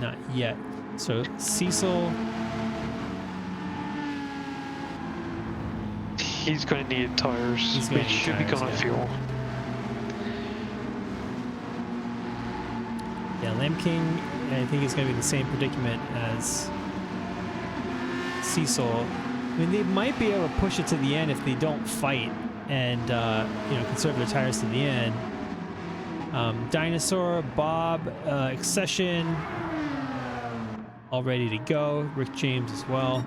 not yet. So Cecil. He's going to need tires. He's gonna He need should be tires, going on yeah. fuel. Yeah, Lamb King, I think is going to be the same predicament as Cecil. I mean, they might be able to push it to the end if they don't fight and conserve their tires to the end. Dinosaur, Bob, Accession, all ready to go. Rick James as well.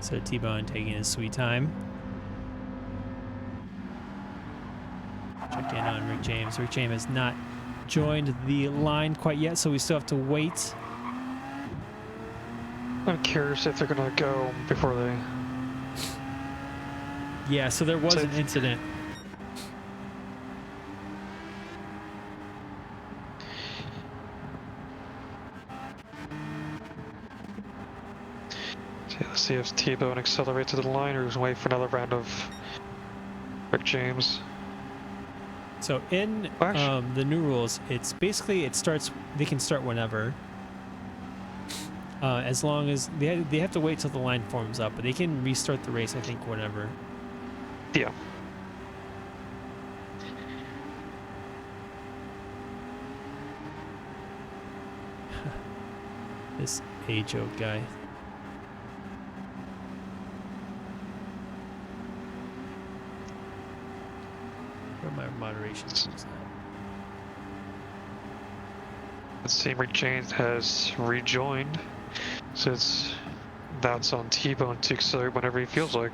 So T-Bone taking his sweet time. Check in on Rick James. Rick James has not joined the line quite yet, so we still have to wait. I'm curious if they're going to go before they... Yeah, so there was So- an incident. Let's see if T-Bone accelerates to the line or just wait for another round of Rick James. So in Well, actually- the new rules, it's basically they can start whenever. As long as they have to wait till the line forms up, but they can restart the race, I think, whenever. Yeah. This A-joke guy. Where are my moderation tools at? Let's see, Rick James has rejoined. So that's on T-Bone to accelerate whenever he feels like.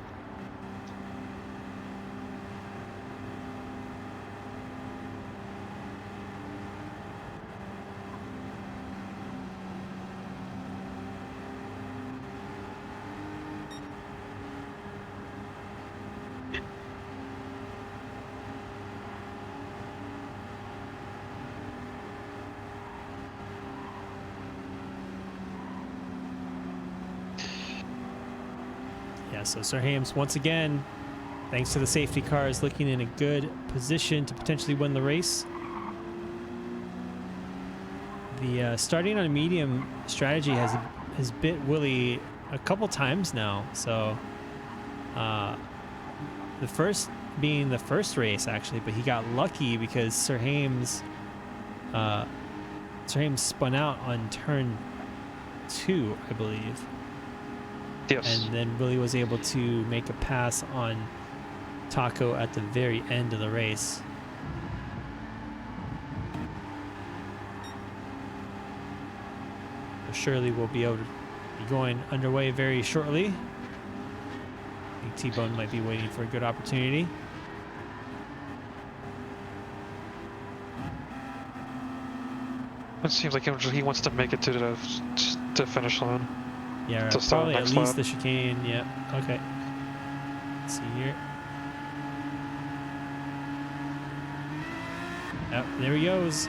Yeah, so Sir Hames, once again, thanks to the safety car, is looking in a good position to potentially win the race. The starting on a medium strategy has bit Willie a couple times now. So the first being the first race, actually, but he got lucky because Sir Hames spun out on turn 2, I believe. Yes. And then Willie was able to make a pass on Taco at the very end of the race. So surely we'll be able to be going underway very shortly. I think T-Bone might be waiting for a good opportunity. It seems like he wants to make it to the finish line. Yeah, To start probably at next least lap. the chicane. Yeah, okay. Let's see here. Yep, there he goes.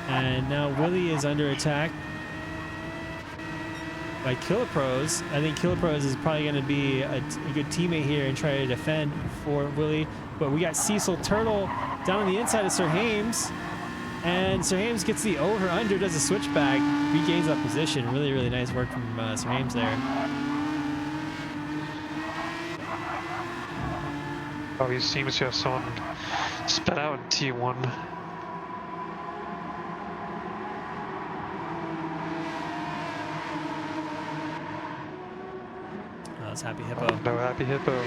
And now Willie is under attack by Killipros. I think Killipros is probably going to be a good teammate here and try to defend for Willie. But we got Cecil Turtle down on the inside of Sir Hames. And Sir Hames gets the over-under, does a switchback, regains that position. Really, really nice work from Sir Hames there. Oh, he seems to have someone sped out in T1. was Happy Hippo. Oh, no Happy Hippo.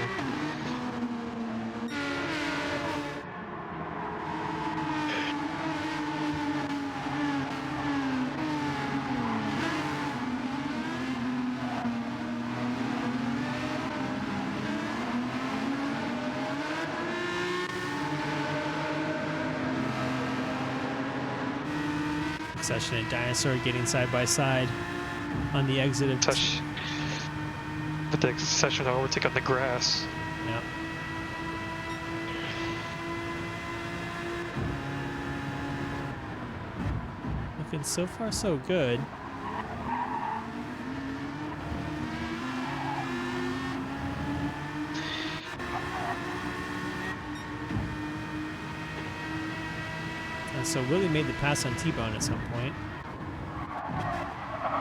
Succession and Dinosaur getting side by side on the exit of But the Succession overtake on the grass. yeah. Looking so far so good. And so Willie made the pass on T-Bone at some point.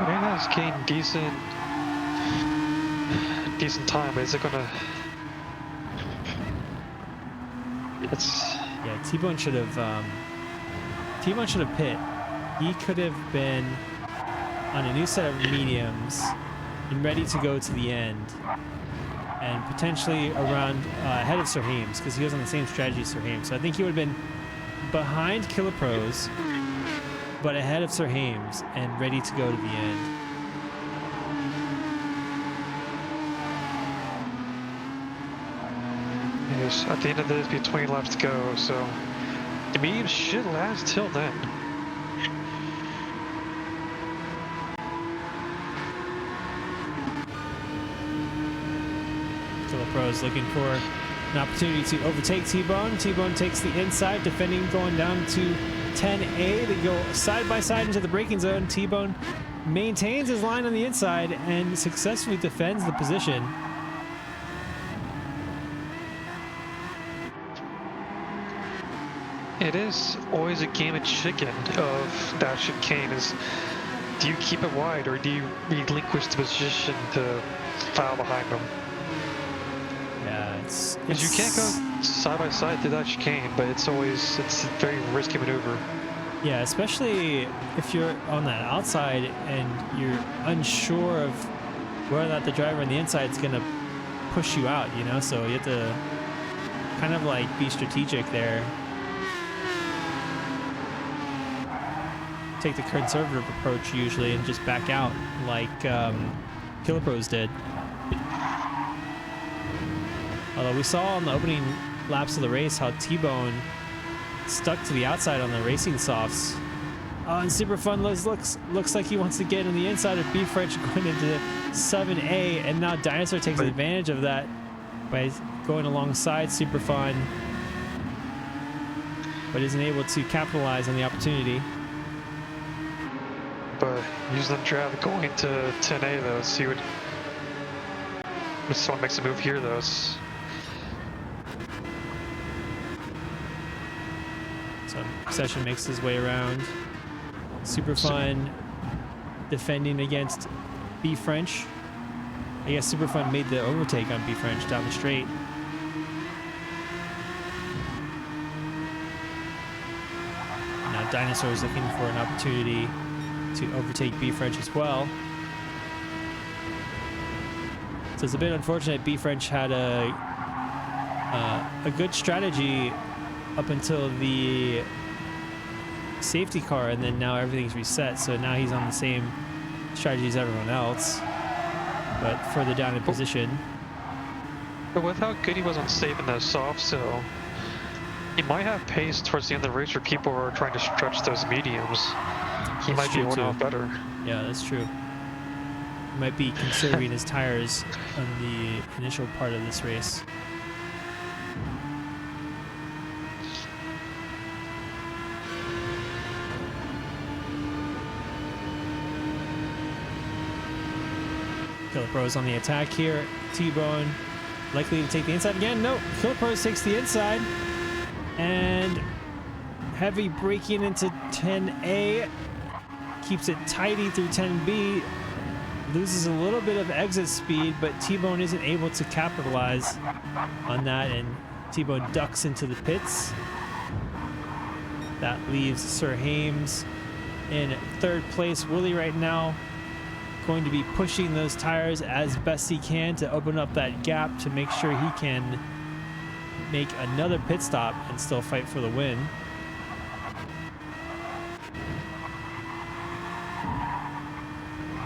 Marina's gained decent time, but is it gonna? It's Yeah, T-Bone should have pit. He could have been on a new set of mediums and ready to go to the end, and potentially around ahead of Sir Hames, because he was on the same strategy as Sir Hames. So I think he would have been behind Killer Pros, but ahead of Sir Hames and ready to go to the end. yes, at the end of this, be 20 laps to go, so the medium should last till then. Killer Pros looking for an opportunity to overtake T-Bone. T-Bone takes the inside, defending, going down to 10A. They go side by side into the braking zone. T-Bone maintains his line on the inside and successfully defends the position. It is always a game of chicken of that chicane is, do you keep it wide or do you relinquish the position to foul behind them? Yeah, it's Because you can't go side by side through that chicane, but it's a very risky maneuver. Yeah, especially if you're on that outside and you're unsure of whether or not the driver on the inside is going to push you out, you know? So you have to kind of like be strategic there. Take the conservative approach usually and just back out like Killer Pros did. Although we saw on the opening laps of the race how T-Bone stuck to the outside on the racing softs. And Super Fun looks like he wants to get on the inside of B French going into 7A, and now Dinosaur takes advantage of that by going alongside Super Fun, but isn't able to capitalize on the opportunity. But using the traffic going to 10A though, see what if someone makes a move here though. So Session makes his way around. Super Fun defending against B French. I guess Super Fun made the overtake on B French down the straight. Now Dinosaur is looking for an opportunity to overtake B French as well. So it's a bit unfortunate. B French had a good strategy up until the safety car, and then now everything's reset. So now he's on the same strategy as everyone else, but further down in position. But with how good he was on saving the soft, so he might have pace towards the end of the race where people are trying to stretch those mediums. He might be one off better. Yeah, that's true. He might be conserving his tires on the initial part of this race. Killer Pros on the attack here. T-Bone likely to take the inside again. No, Killer Pros takes the inside. And heavy braking into 10A. Keeps it tidy through 10B. Loses a little bit of exit speed, but T-Bone isn't able to capitalize on that, and T-Bone ducks into the pits. That leaves Sir Hames in third place. Willie right now going to be pushing those tires as best he can to open up that gap to make sure he can make another pit stop and still fight for the win.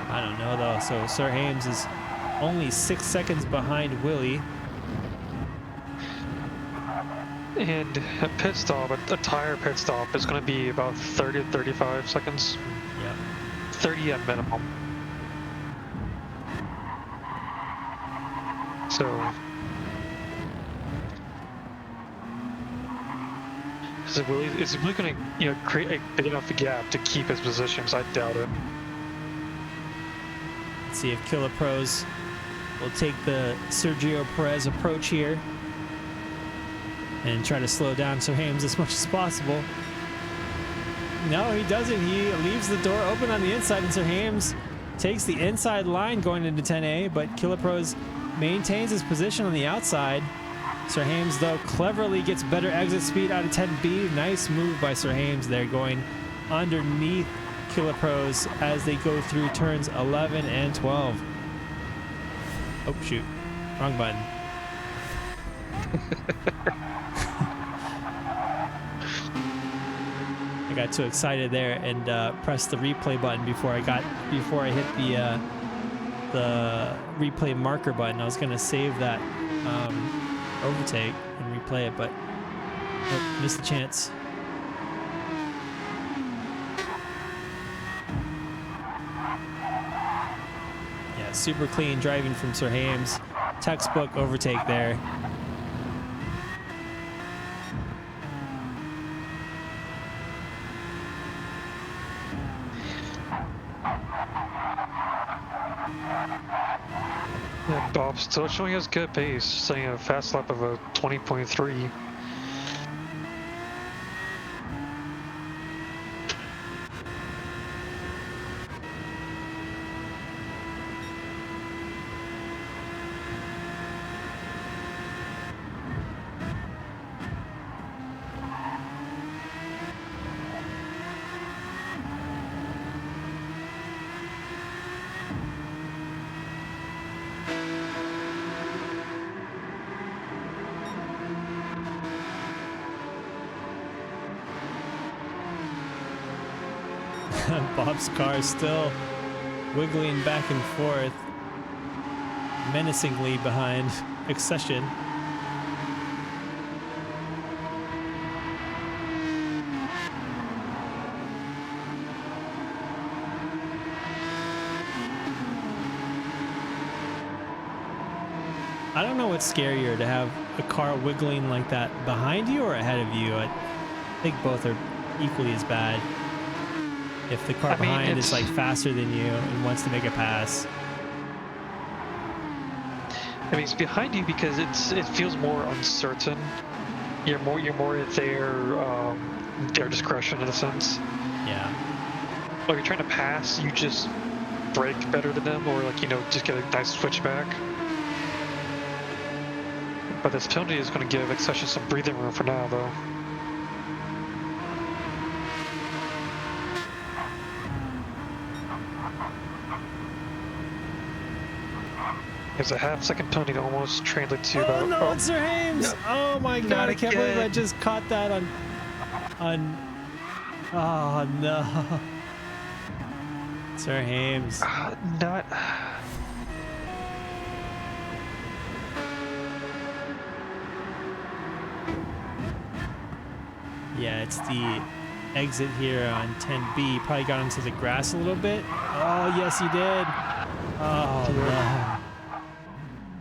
I don't know though. So Sir Hames is only 6 seconds behind Willie. And a pit stop, a tire pit stop is going to be about 30 to 35 seconds. Yep. 30 at minimum. So, is Willie going to, create a big enough gap to keep his positions? I doubt it. Let's see if Killer Pros will take the Sergio Perez approach here and try to slow down Sir Hames as much as possible. No, he doesn't. He leaves the door open on the inside, and Sir Hames takes the inside line going into 10A, but Killer Pros maintains his position on the outside. Sir Hames, though, cleverly gets better exit speed out of 10B. Nice move by Sir Hames there, going underneath Killer Pros as they go through turns 11 and 12. Oh, shoot. Wrong button. I got too excited there and pressed the replay button before I hit the replay marker button. I was gonna save that overtake and replay it, but nope, missed the chance. Yeah, super clean driving from Sir Hames. Textbook overtake there. Yeah, Bob still showing us good pace, setting a fast lap of a 20.3. Bob's car is still wiggling back and forth, menacingly behind Accession. I don't know what's scarier, to have a car wiggling like that behind you or ahead of you. I think both are equally as bad. If the car behind is like faster than you and wants to make a pass. I mean, it's behind you because it feels more uncertain. You're more at their discretion in a sense. Yeah. Like you're trying to pass, you just brake better than them, or just get a nice switchback. But this penalty is going to give Accession some breathing room for now, though. There's a half-second penalty to almost translate to about... Oh no, it's Sir Hames! No. Oh my god, I can't believe I just caught that on... Oh no. Sir Hames. Not... Yeah, it's the exit here on 10B. Probably got into the grass a little bit. Oh, yes, he did. Oh, no.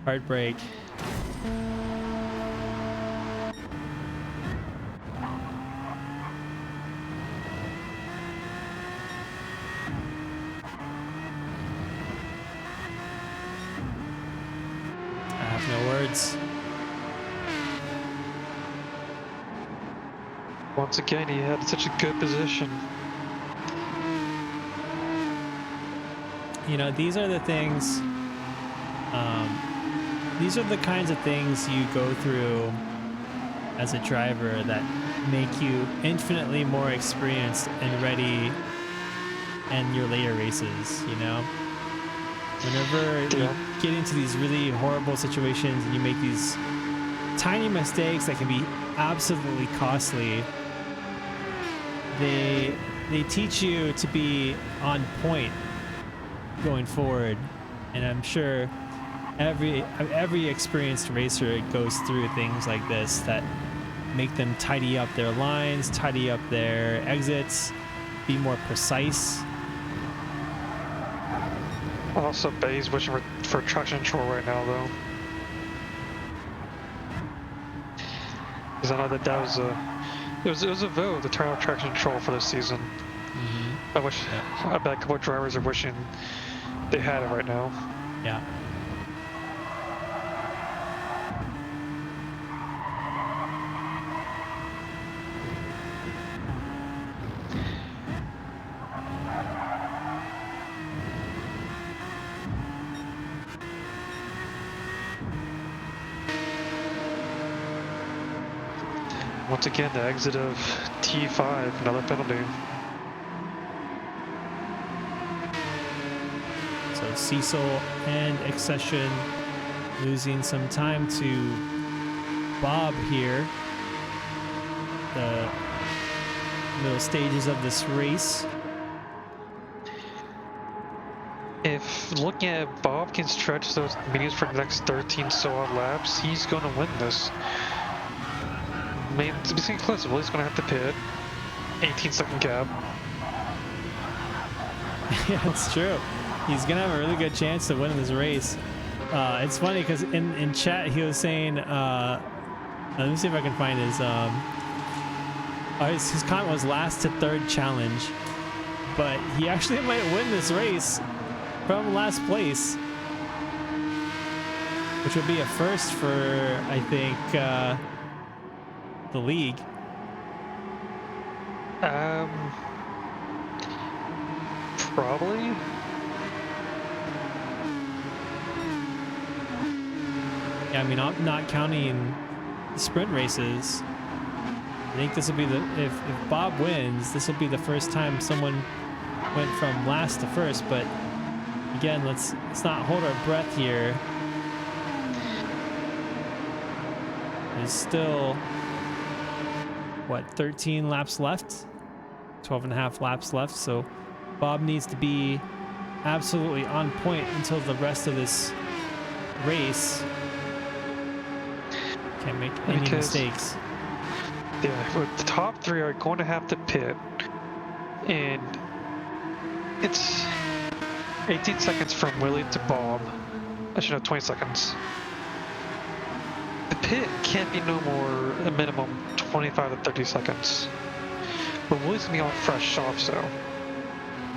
Heartbreak. I have no words. Once again, he had such a good position. You know, these are the things, these are the kinds of things you go through as a driver that make you infinitely more experienced and ready in your later races, you know? Whenever you Yeah. get into these really horrible situations and you make these tiny mistakes that can be absolutely costly, they teach you to be on point going forward. And I'm sure every experienced racer goes through things like this that make them tidy up their lines, tidy up their exits, be more precise. Also, Bay's wishing for traction control right now, though. Because I know that was a vote to turn off traction control for this season. I bet a couple of drivers are wishing they had it right now. Yeah. Once again, the exit of T5, another penalty. So Cecil and Accession losing some time to Bob here. The middle stages of this race. If looking at Bob can stretch those mediums for the next 13 so-odd laps, he's going to win this. I mean, it's getting close. Willie's going to have to pit. 18-second gap. Yeah, it's true. He's gonna have a really good chance to win this race. It's funny because in chat he was saying, let me see if I can find his comment was last to third challenge, but he actually might win this race from last place, which would be a first for, I think, the league. Probably. Yeah, I mean, I'm not counting sprint races. I think this will be if Bob wins, this will be the first time someone went from last to first. But again, let's not hold our breath here. There's still, what, 13 laps left? 12 and a half laps left. So Bob needs to be absolutely on point until the rest of this race. Can't make any mistakes. Yeah, the top three are going to have to pit, and it's 18 seconds from Willie to Bob. I should have 20 seconds. The pit can't be no more a minimum 25 to 30 seconds. But Willie's gonna be on fresh off, so.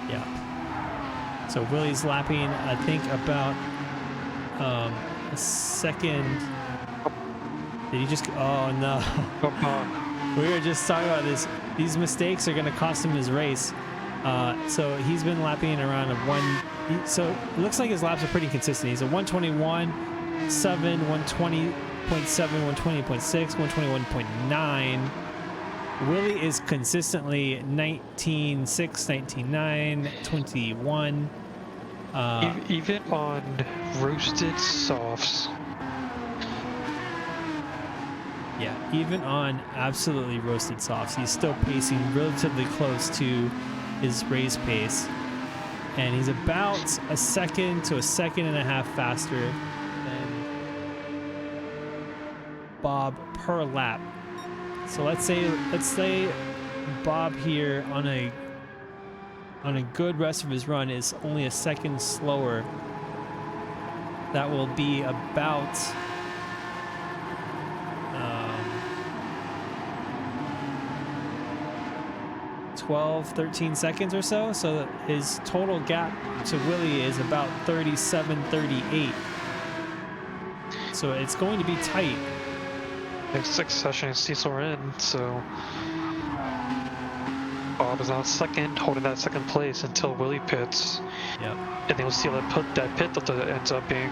Yeah. So Willie's lapping, I think, about a second. Did he just? Oh no. We were just talking about this. These mistakes are going to cost him his race. So he's been lapping around so it looks like his laps are pretty consistent. He's a 121.7, 120.7, 120.6, 121.9. Willie is consistently 19.6, 19.9, 21. Even on roasted softs. Yeah, even on absolutely roasted softs, he's still pacing relatively close to his race pace. And he's about a second to a second and a half faster than Bob per lap. So let's say Bob here on a good rest of his run is only a second slower. That will be about 12, 13 seconds or so. So his total gap to Willie is about 37, 38. So it's going to be tight. Next 6 sessions, Cecil are in, so Bob is on second, holding that second place until Willie pits. Yep. And then we'll see how that pit delta ends up being.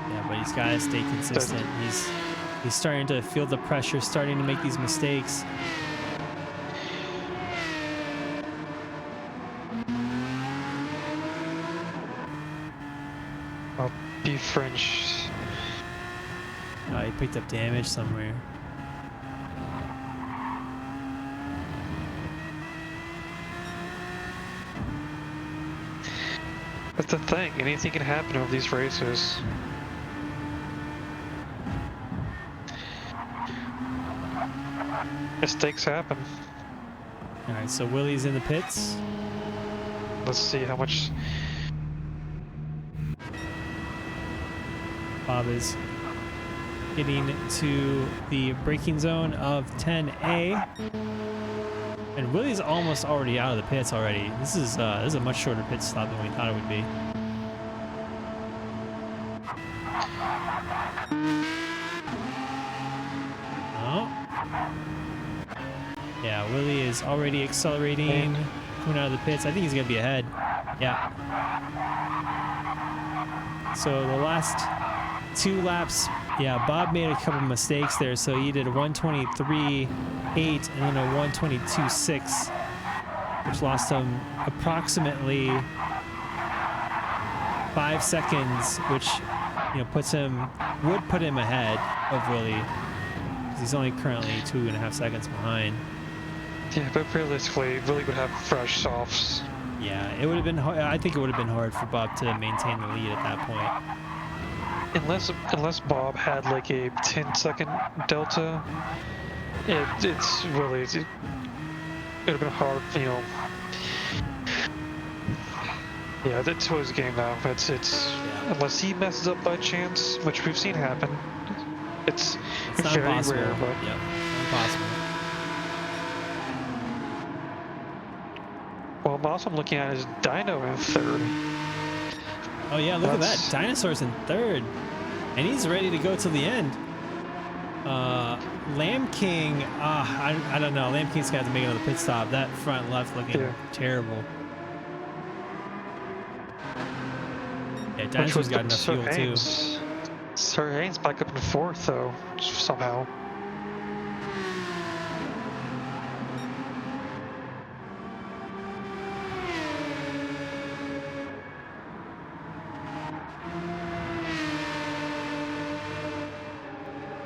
Yeah, but he's got to stay consistent. He's starting to feel the pressure, starting to make these mistakes. be French. Oh, he picked up damage somewhere. That's the thing. Anything can happen over these races. Mistakes happen. All right, so Willie's in the pits. Let's see how much. Bob is getting to the braking zone of 10A. And Willie's almost already out of the pits already. This is a much shorter pit stop than we thought it would be. Oh. Yeah, Willie is already accelerating, coming out of the pits. I think he's gonna be ahead. Yeah. So the last 2 laps, yeah, Bob made a couple mistakes there. So he did a 1:23.8 and then a 1:22.6, which lost him approximately 5 seconds, which would put him ahead of Willie, because he's only currently 2.5 seconds behind. Yeah, but realistically, Willie would have fresh softs. Yeah, it would have been hard. I think it would have been hard for Bob to maintain the lead at that point. Unless Bob had like a 10-second delta, it's really it would have been hard, Yeah, that's his game now. It's Yeah. Unless he messes up by chance, which we've seen happen. It's not very impossible. rare, but Yep, impossible. well, also I'm looking at is Dino in 3rd. Oh yeah, look at that. That's- Dinosaur's in 3rd. And he's ready to go till the end. Lamb King, I don't know. Lamb King's gonna have to make another pit stop. That front left looking terrible. Yeah, Dinosaur's got enough fuel too. Sir Haynes back up in 4th though, somehow.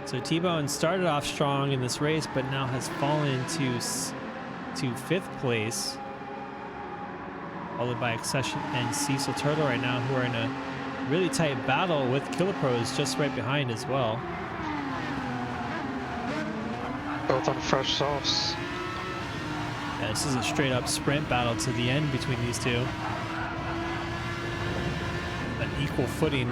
So T-Bone started off strong in this race, but now has fallen to 5th place, followed by Accession and Cecil Turtle right now, who are in a really tight battle with Killer Pros just right behind as well. Both on fresh softs. Yeah, this is a straight up sprint battle to the end between these two. An equal footing.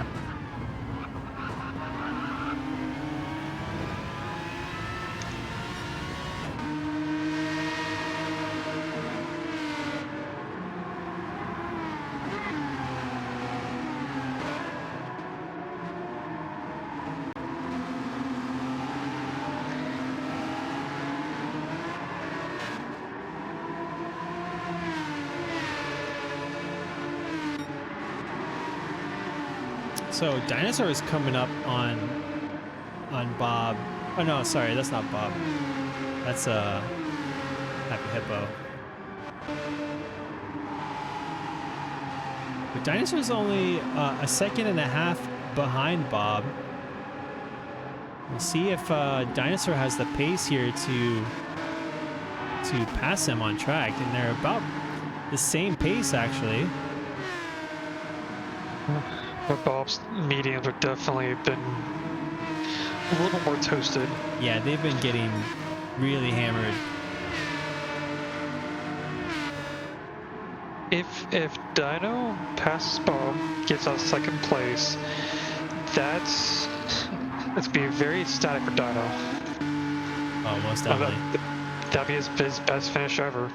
So Dinosaur is coming up on Bob. Oh no, sorry, that's not Bob. That's Happy Hippo. But Dinosaur's only a 1.5 seconds behind Bob. We'll see if Dinosaur has the pace here to pass him on track, and they're about the same pace actually. But Bob's mediums have definitely been a little more toasted. Yeah, they've been getting really hammered. If Dino passes Bob, gets out 2nd place, that's be very ecstatic for Dino. Oh, most definitely. That'd be his best finish ever.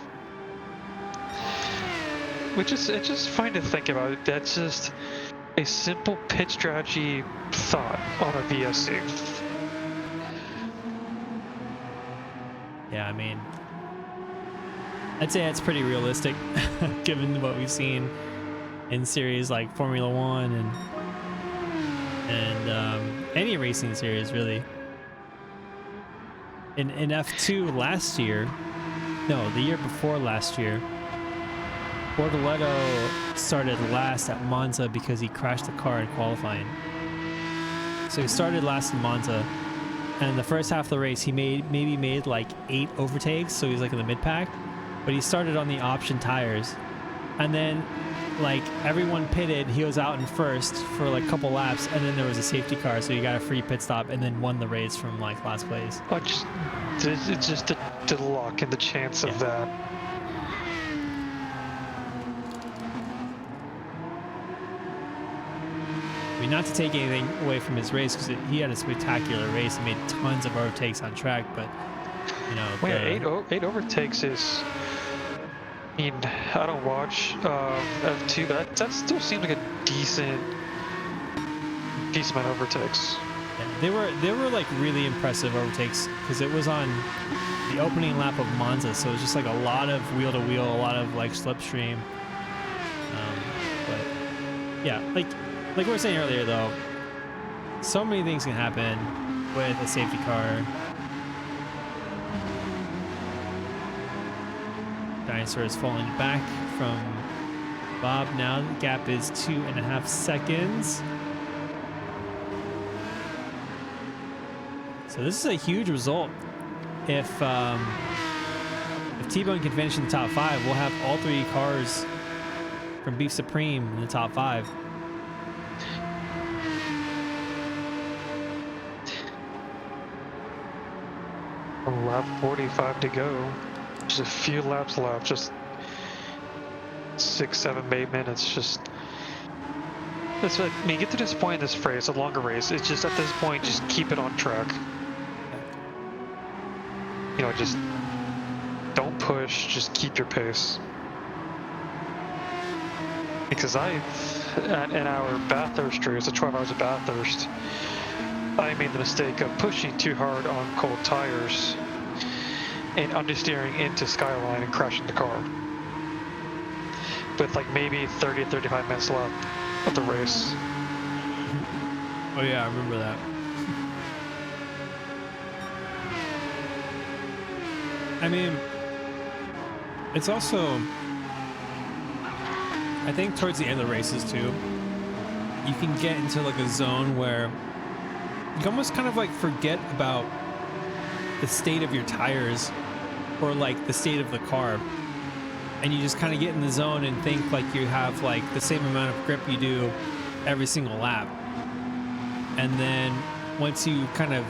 It's just fun to think about. That's just a simple pit strategy thought on a VSC. Yeah, I mean, I'd say that's pretty realistic given what we've seen in series like Formula One and any racing series really. In F2 last year, no, the year before last year, Bortoleto started last at Monza because he crashed the car in qualifying. So he started last in Monza, and the first half of the race he maybe made like 8 overtakes, so he's like in the mid pack. But he started on the option tires, and then like everyone pitted, he was out in first for like a couple laps, and then there was a safety car, so he got a free pit stop, and then won the race from like last place. It's just the luck and the chance of that. I mean, not to take anything away from his race, because he had a spectacular race. He made tons of overtakes on track, but you know, Wait, eight overtakes is. I mean, I don't watch F2, but that still seems like a decent amount of overtakes. Yeah, they were like really impressive overtakes, because it was on the opening lap of Monza, so it was just like a lot of wheel to wheel, a lot of like slipstream. But yeah, like we were saying earlier though, so many things can happen with a safety car. Dinosaur is falling back from Bob. Now the gap is 2.5 seconds. So this is a huge result. If T-Bone can finish in the top 5, we'll have all 3 cars from Beef Supreme in the top 5. Lap 45 to go. Just a few laps left. Just 6, 7, 8 minutes. Just that's what I mean. Get to this point in this race, a longer race. It's just at this point, just keep it on track. You know, just don't push. Just keep your pace. Because in our Bathurst race, the 12 hours of Bathurst, I made the mistake of pushing too hard on cold tires and understeering into Skyline and crashing the car with like maybe 30 35 minutes left of the race. Oh yeah, I remember that. I mean, it's also, I think towards the end of the races too, you can get into like a zone where you almost kind of like forget about the state of your tires or like the state of the car, and you just kind of get in the zone and think like you have like the same amount of grip you do every single lap. And then once you kind of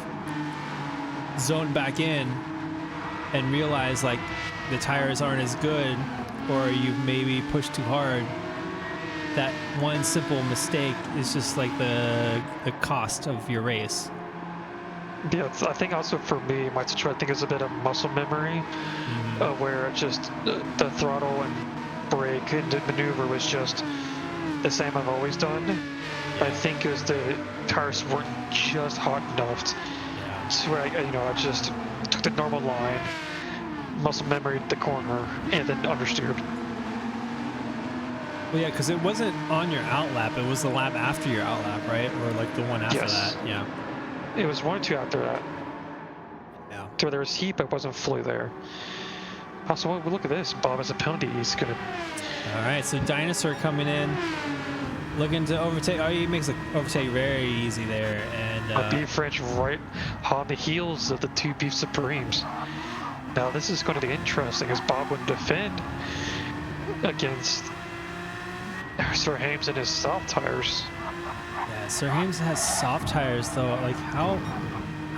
zone back in and realize like the tires aren't as good, or you've maybe pushed too hard, that one simple mistake is just like the cost of your race. Yeah, I think also for me, my situation, I think is a bit of muscle memory, where it just the throttle and brake and maneuver was just the same I've always done. Yeah. I think it was the tires weren't just hot enough. Yeah. So I just took the normal line, muscle memory the corner, and then understeered. Well, yeah, because it wasn't on your outlap; it was the lap after your outlap, right? Or like the one after that. Yeah. It was 1 or 2 after that. Yeah. So there was heat, but it wasn't fully there. Also, look at this. Bob has a penalty. He's gonna. All right, so Dinosaur coming in, looking to overtake. Oh, he makes the overtake very easy there, and Beef French right on the heels of the 2 Beef Supremes. Now this is going to be interesting as Bob would defend against Sir Hames and his soft tires. Yeah, Sir Hames has soft tires though. Like how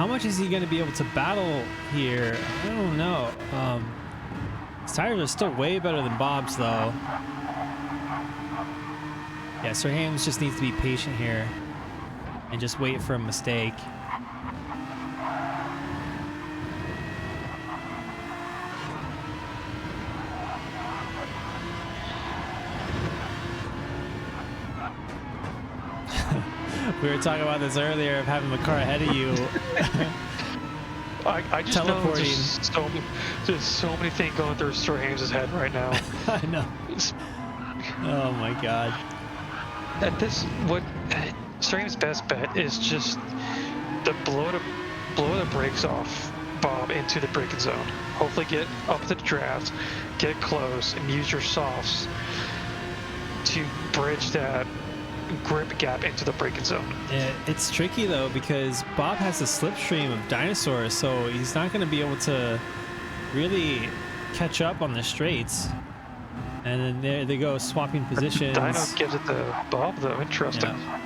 much is he going to be able to battle here? I don't know. His tires are still way better than Bob's though. Yeah, Sir Hames just needs to be patient here and just wait for a mistake. We were talking about this earlier of having the car ahead of you. I just teleporting. know there's so many things going through Sir Hames' head right now. I know. Oh my god. At this, what Sir Hames' best bet is just to blow the brakes off Bob into the braking zone. Hopefully get up to the draft, get close, and use your softs to bridge that grip gap into the braking zone. It's tricky though because Bob has a slipstream of Dinosaur, so he's not going to be able to really catch up on the straights. And then there they go, swapping positions. Dino gives it to Bob though. Interesting. Yeah.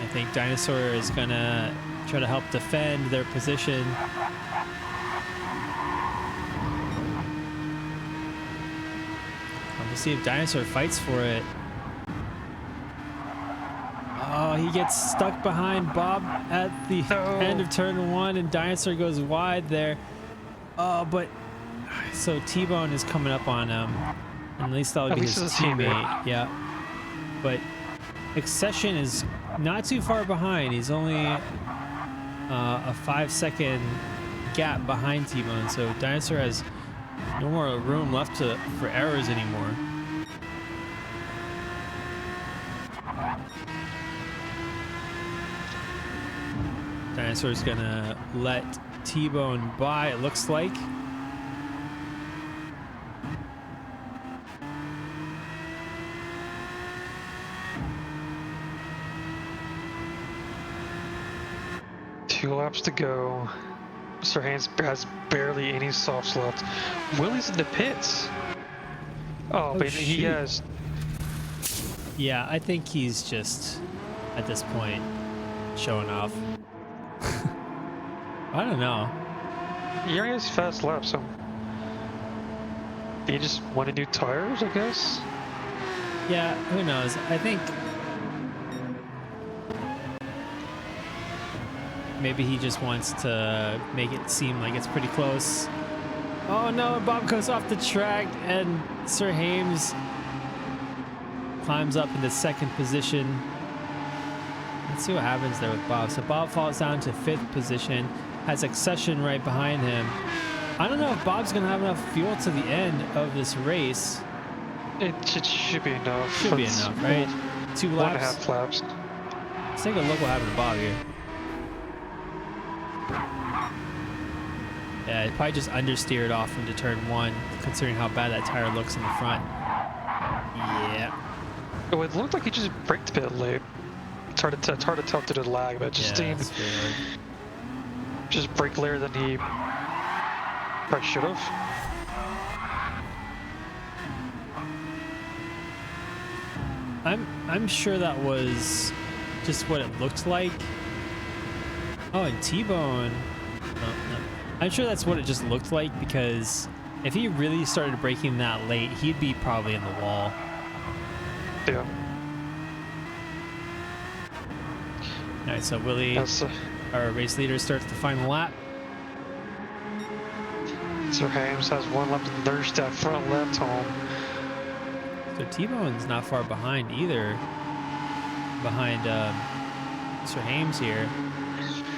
I think Dinosaur is going to try to help defend their position. We'll see if Dinosaur fights for it. Oh, he gets stuck behind Bob at the end of turn 1, and Dinosaur goes wide there. Oh, but so T-Bone is coming up on him, and at least that would be his teammate. Yeah, but Accession is not too far behind. He's only a 5-second gap behind T-Bone, so Dinosaur has no more room left for errors anymore. Dinosaur's gonna let T-Bone by, it looks like. Two laps to go. Mr. Haynes has barely any softs left. Willie's in the pits. Oh, but he shoot. has. Yeah, I think he's just, at this point, showing off. I don't know. He already has fast laps, so. He just wanted new tires, I guess? Yeah, who knows? I think maybe he just wants to make it seem like it's pretty close. Oh no, Bob goes off the track and Sir Hames climbs up into 2nd position. Let's see what happens there with Bob. So Bob falls down to 5th position, has Accession right behind him. I don't know if Bob's gonna have enough fuel to the end of this race. It should be enough. Should be enough, right? 2 laps. 1.5 laps. Let's take a look what happened to Bob here. Yeah, it probably just understeered off into turn 1, considering how bad that tire looks in the front. Yeah. Oh, it looked like he just braked a bit late. It's hard to tell to the lag, but it just seemed it's very hard. just brake later than he probably should have. I'm sure that was just what it looked like. Oh, and T-Bone. No. I'm sure that's what it just looked like, because if he really started braking that late, he'd be probably in the wall. Yeah. All right, so Willie, our race leader, starts the final lap. Sir Hames has 1 lap to nurse that front left home. So T-Bone's not far behind either. Behind Sir Hames here.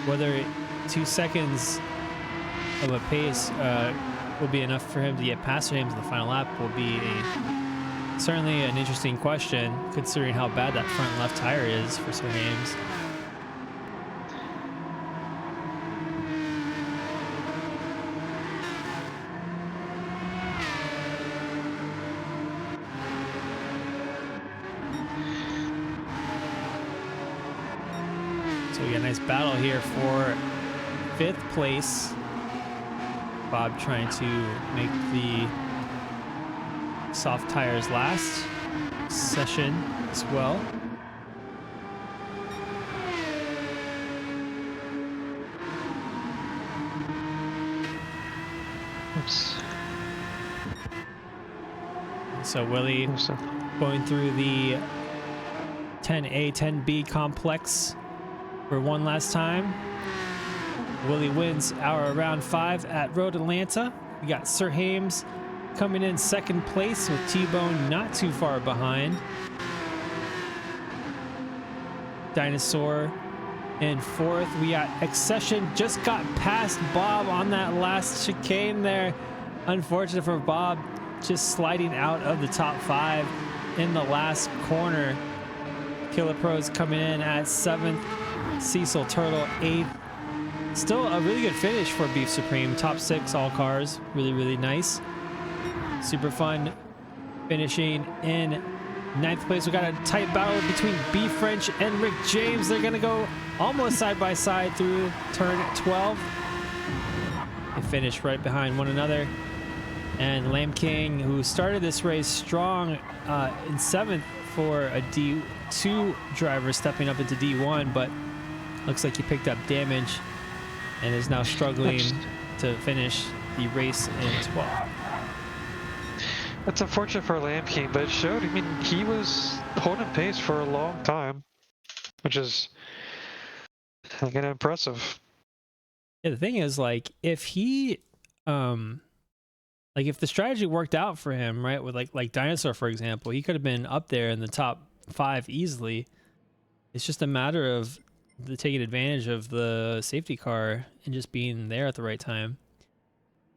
Whether 2 seconds of a pace will be enough for him to get past Sir Hames in the final lap will be certainly an interesting question, considering how bad that front left tire is for Sir Hames. So we got a nice battle here for 5th place. Bob trying to make the soft tires last. Session as well. Oops. So Willie going through the 10A, 10B complex for one last time. Willie wins our round 5 at Road Atlanta. We got Sir Hames coming in 2nd place with T-Bone not too far behind. Dinosaur in 4th. We got Accession, just got past Bob on that last chicane there. Unfortunate for Bob, just sliding out of the top 5 in the last corner. Killer Pros coming in at 7th. Cecil Turtle 8th. Still a really good finish for Beef Supreme. Top 6 all cars. Really, really nice. Super fun finishing in Ninth place, we got a tight battle between B French and Rick James. They're gonna go almost side by side through turn 12. They finish right behind one another. And Lamb King, who started this race strong in 7th for a D2 driver, stepping up into D1, but looks like he picked up damage and is now struggling to finish the race in 12th. That's unfortunate for Lamb King, but it showed. I mean, he was holding pace for a long time, which is kind of impressive. Yeah, the thing is, like, if he, like, if the strategy worked out for him, right, with like Dinosaur, for example, he could have been up there in the top 5 easily. It's just a matter of taking advantage of the safety car and just being there at the right time.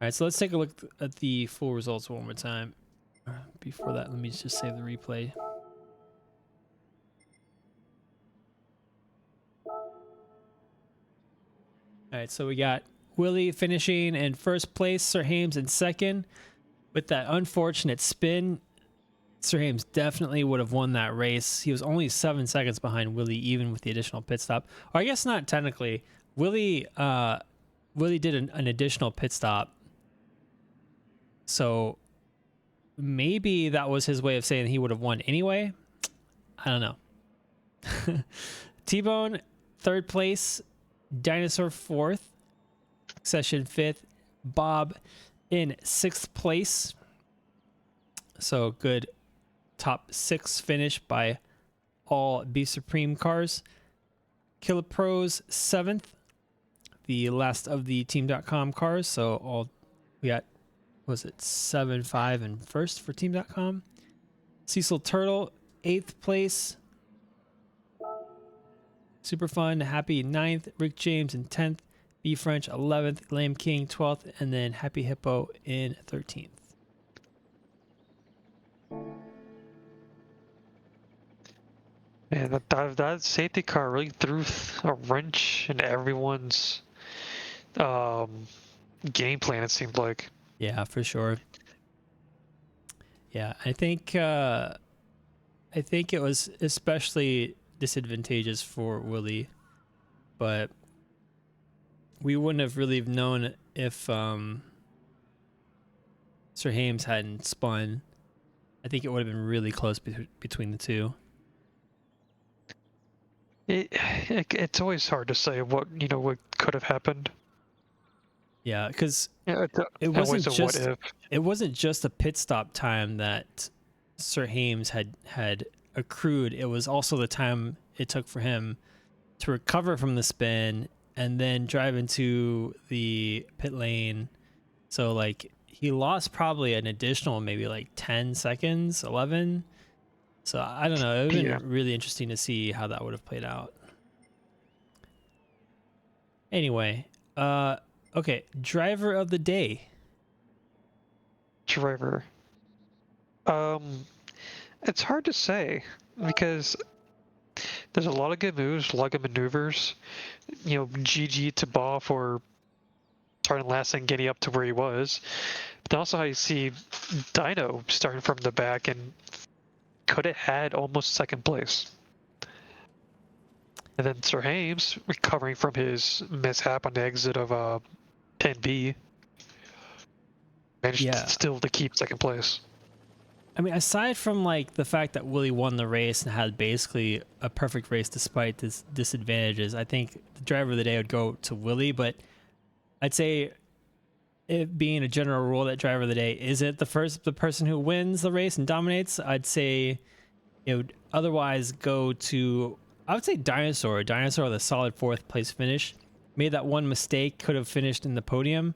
All right, so let's take a look at the full results one more time. Before that, let me just save the replay. All right, so we got Willie finishing in first place, Sir Hames in second. With that unfortunate spin, Sir Hames definitely would have won that race. He was only 7 seconds behind Willie, even with the additional pit stop. Or I guess not technically. Willie did an additional pit stop. So maybe that was his way of saying he would have won anyway. I don't know. T-Bone, 3rd place. Dinosaur, 4th. Session, 5th. Bob in 6th place. So good top 6 finish by all B Supreme cars. Killer Pros, 7th. The last of the Team.com cars. So all we got, was it 7, 5, and 1st for Team.com. Cecil Turtle, 8th place. Super Fun, Happy 9th. Rick James in 10th. B French 11th. Lamb King 12th. And then Happy Hippo in 13th. Man, that safety car really threw a wrench in everyone's game plan, it seemed like. Yeah, for sure. Yeah, I think it was especially disadvantageous for Willie, but we wouldn't have really known if Sir Hames hadn't spun. I think it would have been really close between the two. It's always hard to say what could have happened. Yeah, because Yeah, it always wasn't a what just if. it wasn't just a pit stop time that Sir Hames had accrued. It was also the time it took for him to recover from the spin and then drive into the pit lane. So like he lost probably an additional maybe like 10 seconds, 11. So I don't know. It would have been really interesting to see how that would have played out. Anyway, okay, driver of the day. Driver. It's hard to say because there's a lot of good moves, a lot of good maneuvers. GG to Baugh for starting last and getting up to where he was. But then also how you see Dino starting from the back and could have had almost 2nd place. And then Sir Hames recovering from his mishap on the exit of 10B. Managed still to keep 2nd place. I mean, aside from like the fact that Willie won the race and had basically a perfect race despite his disadvantages, I think the driver of the day would go to Willie. But I'd say, it being a general rule that driver of the day isn't the person who wins the race and dominates, I'd say it would otherwise go to, I would say Dinosaur. Dinosaur with a solid 4th place finish. Made that one mistake, could have finished in the podium.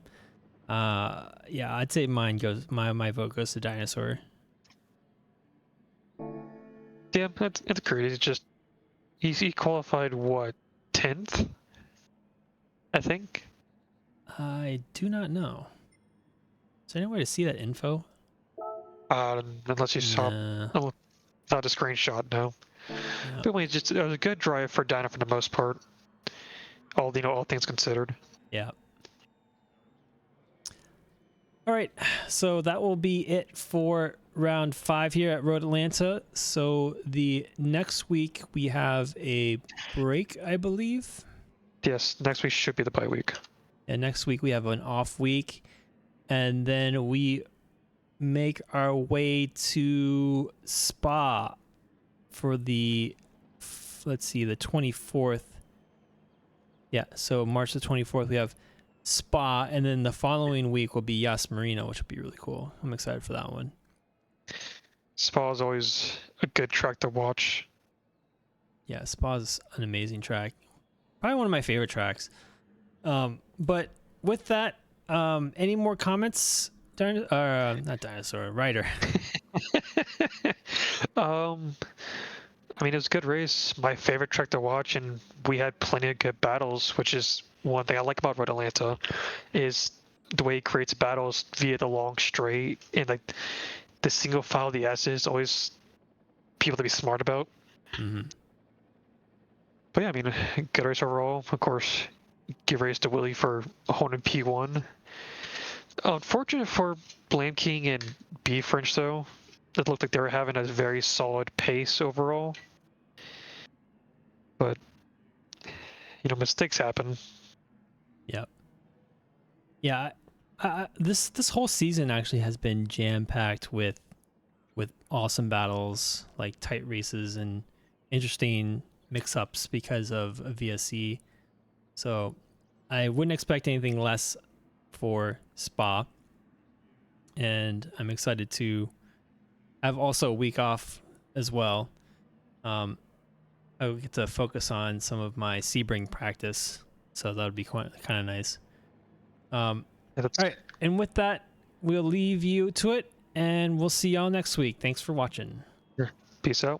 Yeah, I'd say my vote goes to Dinosaur. Yeah, it's great. It's just he qualified what, 10th? I think. I do not know. Is there any way to see that info? Unless you saw not a screenshot, no. Yeah. But anyway, it was a good drive for Dino for the most part. All things considered. Yeah. All right, so that will be it for round 5 here at Road Atlanta. So the next week we have a break, I believe. Yes, next week should be the bye week. And next week we have an off week. And then we make our way to Spa for the, let's see, the 24th. Yeah, so March the 24th we have Spa, and then the following week will be Yas Marina, which will be really cool. I'm excited for that one. Spa is always a good track to watch. Yeah, Spa is an amazing track. Probably one of my favorite tracks. But with that, any more comments? Not Dinosaur, Ryder. I mean, it was a good race. My favorite track to watch, and we had plenty of good battles, which is one thing I like about Road Atlanta, is the way it creates battles via the long straight, and like the single file of the S's, always people to be smart about. Mm-hmm. But yeah, I mean, good race overall. Of course, give race to Willie for holding P1. Unfortunate for Blame King and B French though. It looked like they were having a very solid pace overall. But, you know, mistakes happen. Yep. Yeah, this whole season actually has been jam-packed with awesome battles, like tight races and interesting mix-ups because of VSC. So I wouldn't expect anything less for Spa. And I'm excited to have also a week off as well. I will get to focus on some of my Sebring practice, so that would be kind of nice. All right, and with that, we'll leave you to it, and we'll see y'all next week. Thanks for watching. Peace out.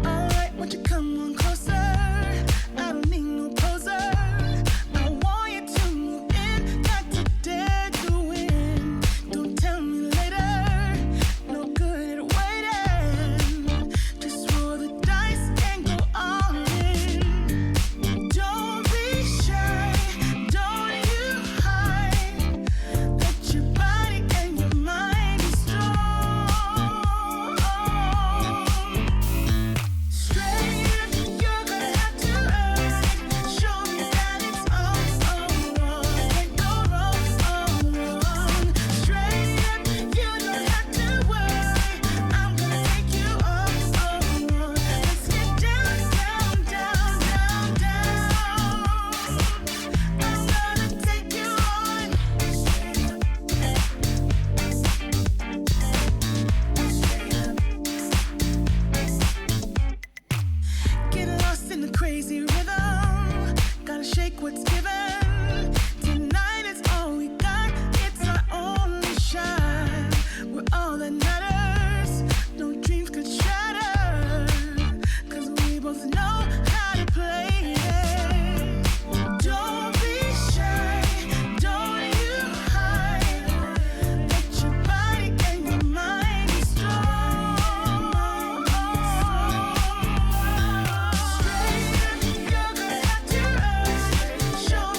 Alright, won't you come on closer? I don't need no poser. I want you to move in, not to dare to win. Don't tell me later, no good at waiting. Just roll the dice and go all in. Don't be shy, don't you hide. Let your body and your mind be strong. Straight up, you're gonna have to earn it. Show me that it's all wrong. Can't go wrong. Straight up, you don't have to worry. I'm gonna take you on. Let's get down, down, down, down, down. I'm gonna take you on. Get lost in the crazy rhythm. Gotta shake what's given. Tonight is all we got. It's our only shot. We're all that matters. No dreams could shatter. 'Cause we both know how to play it. Don't be shy. Don't you hide. Let your body and your mind be strong. Straight up, you're gonna have to earn it. Show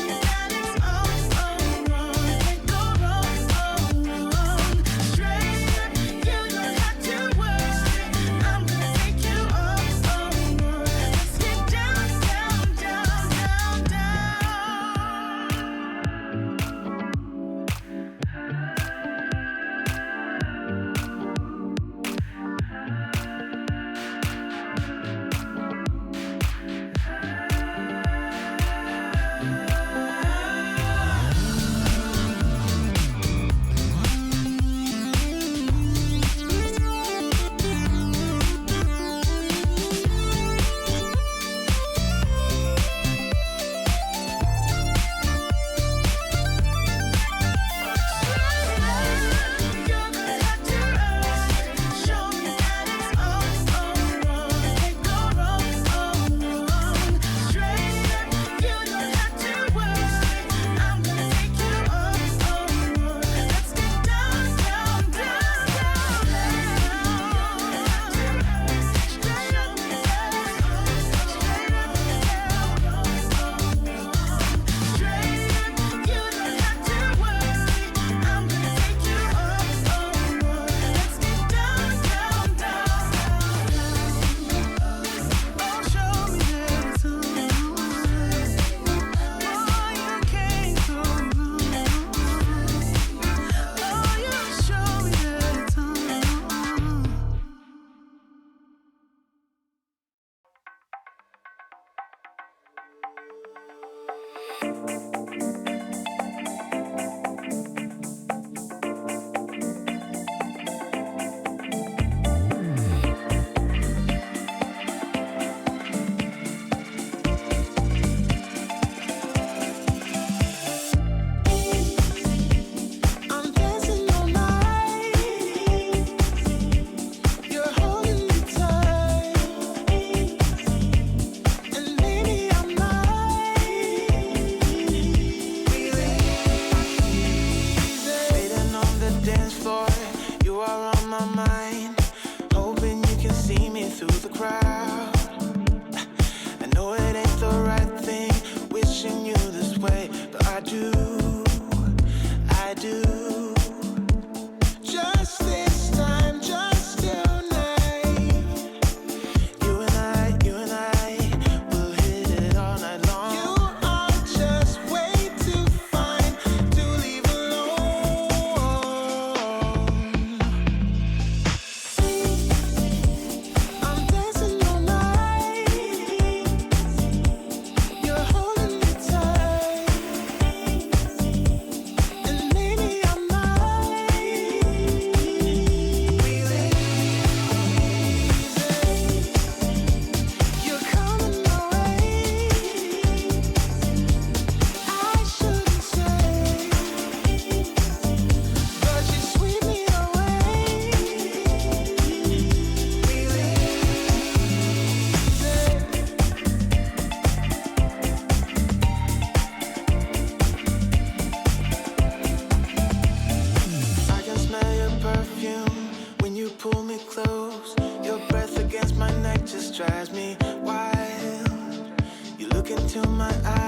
into my eyes.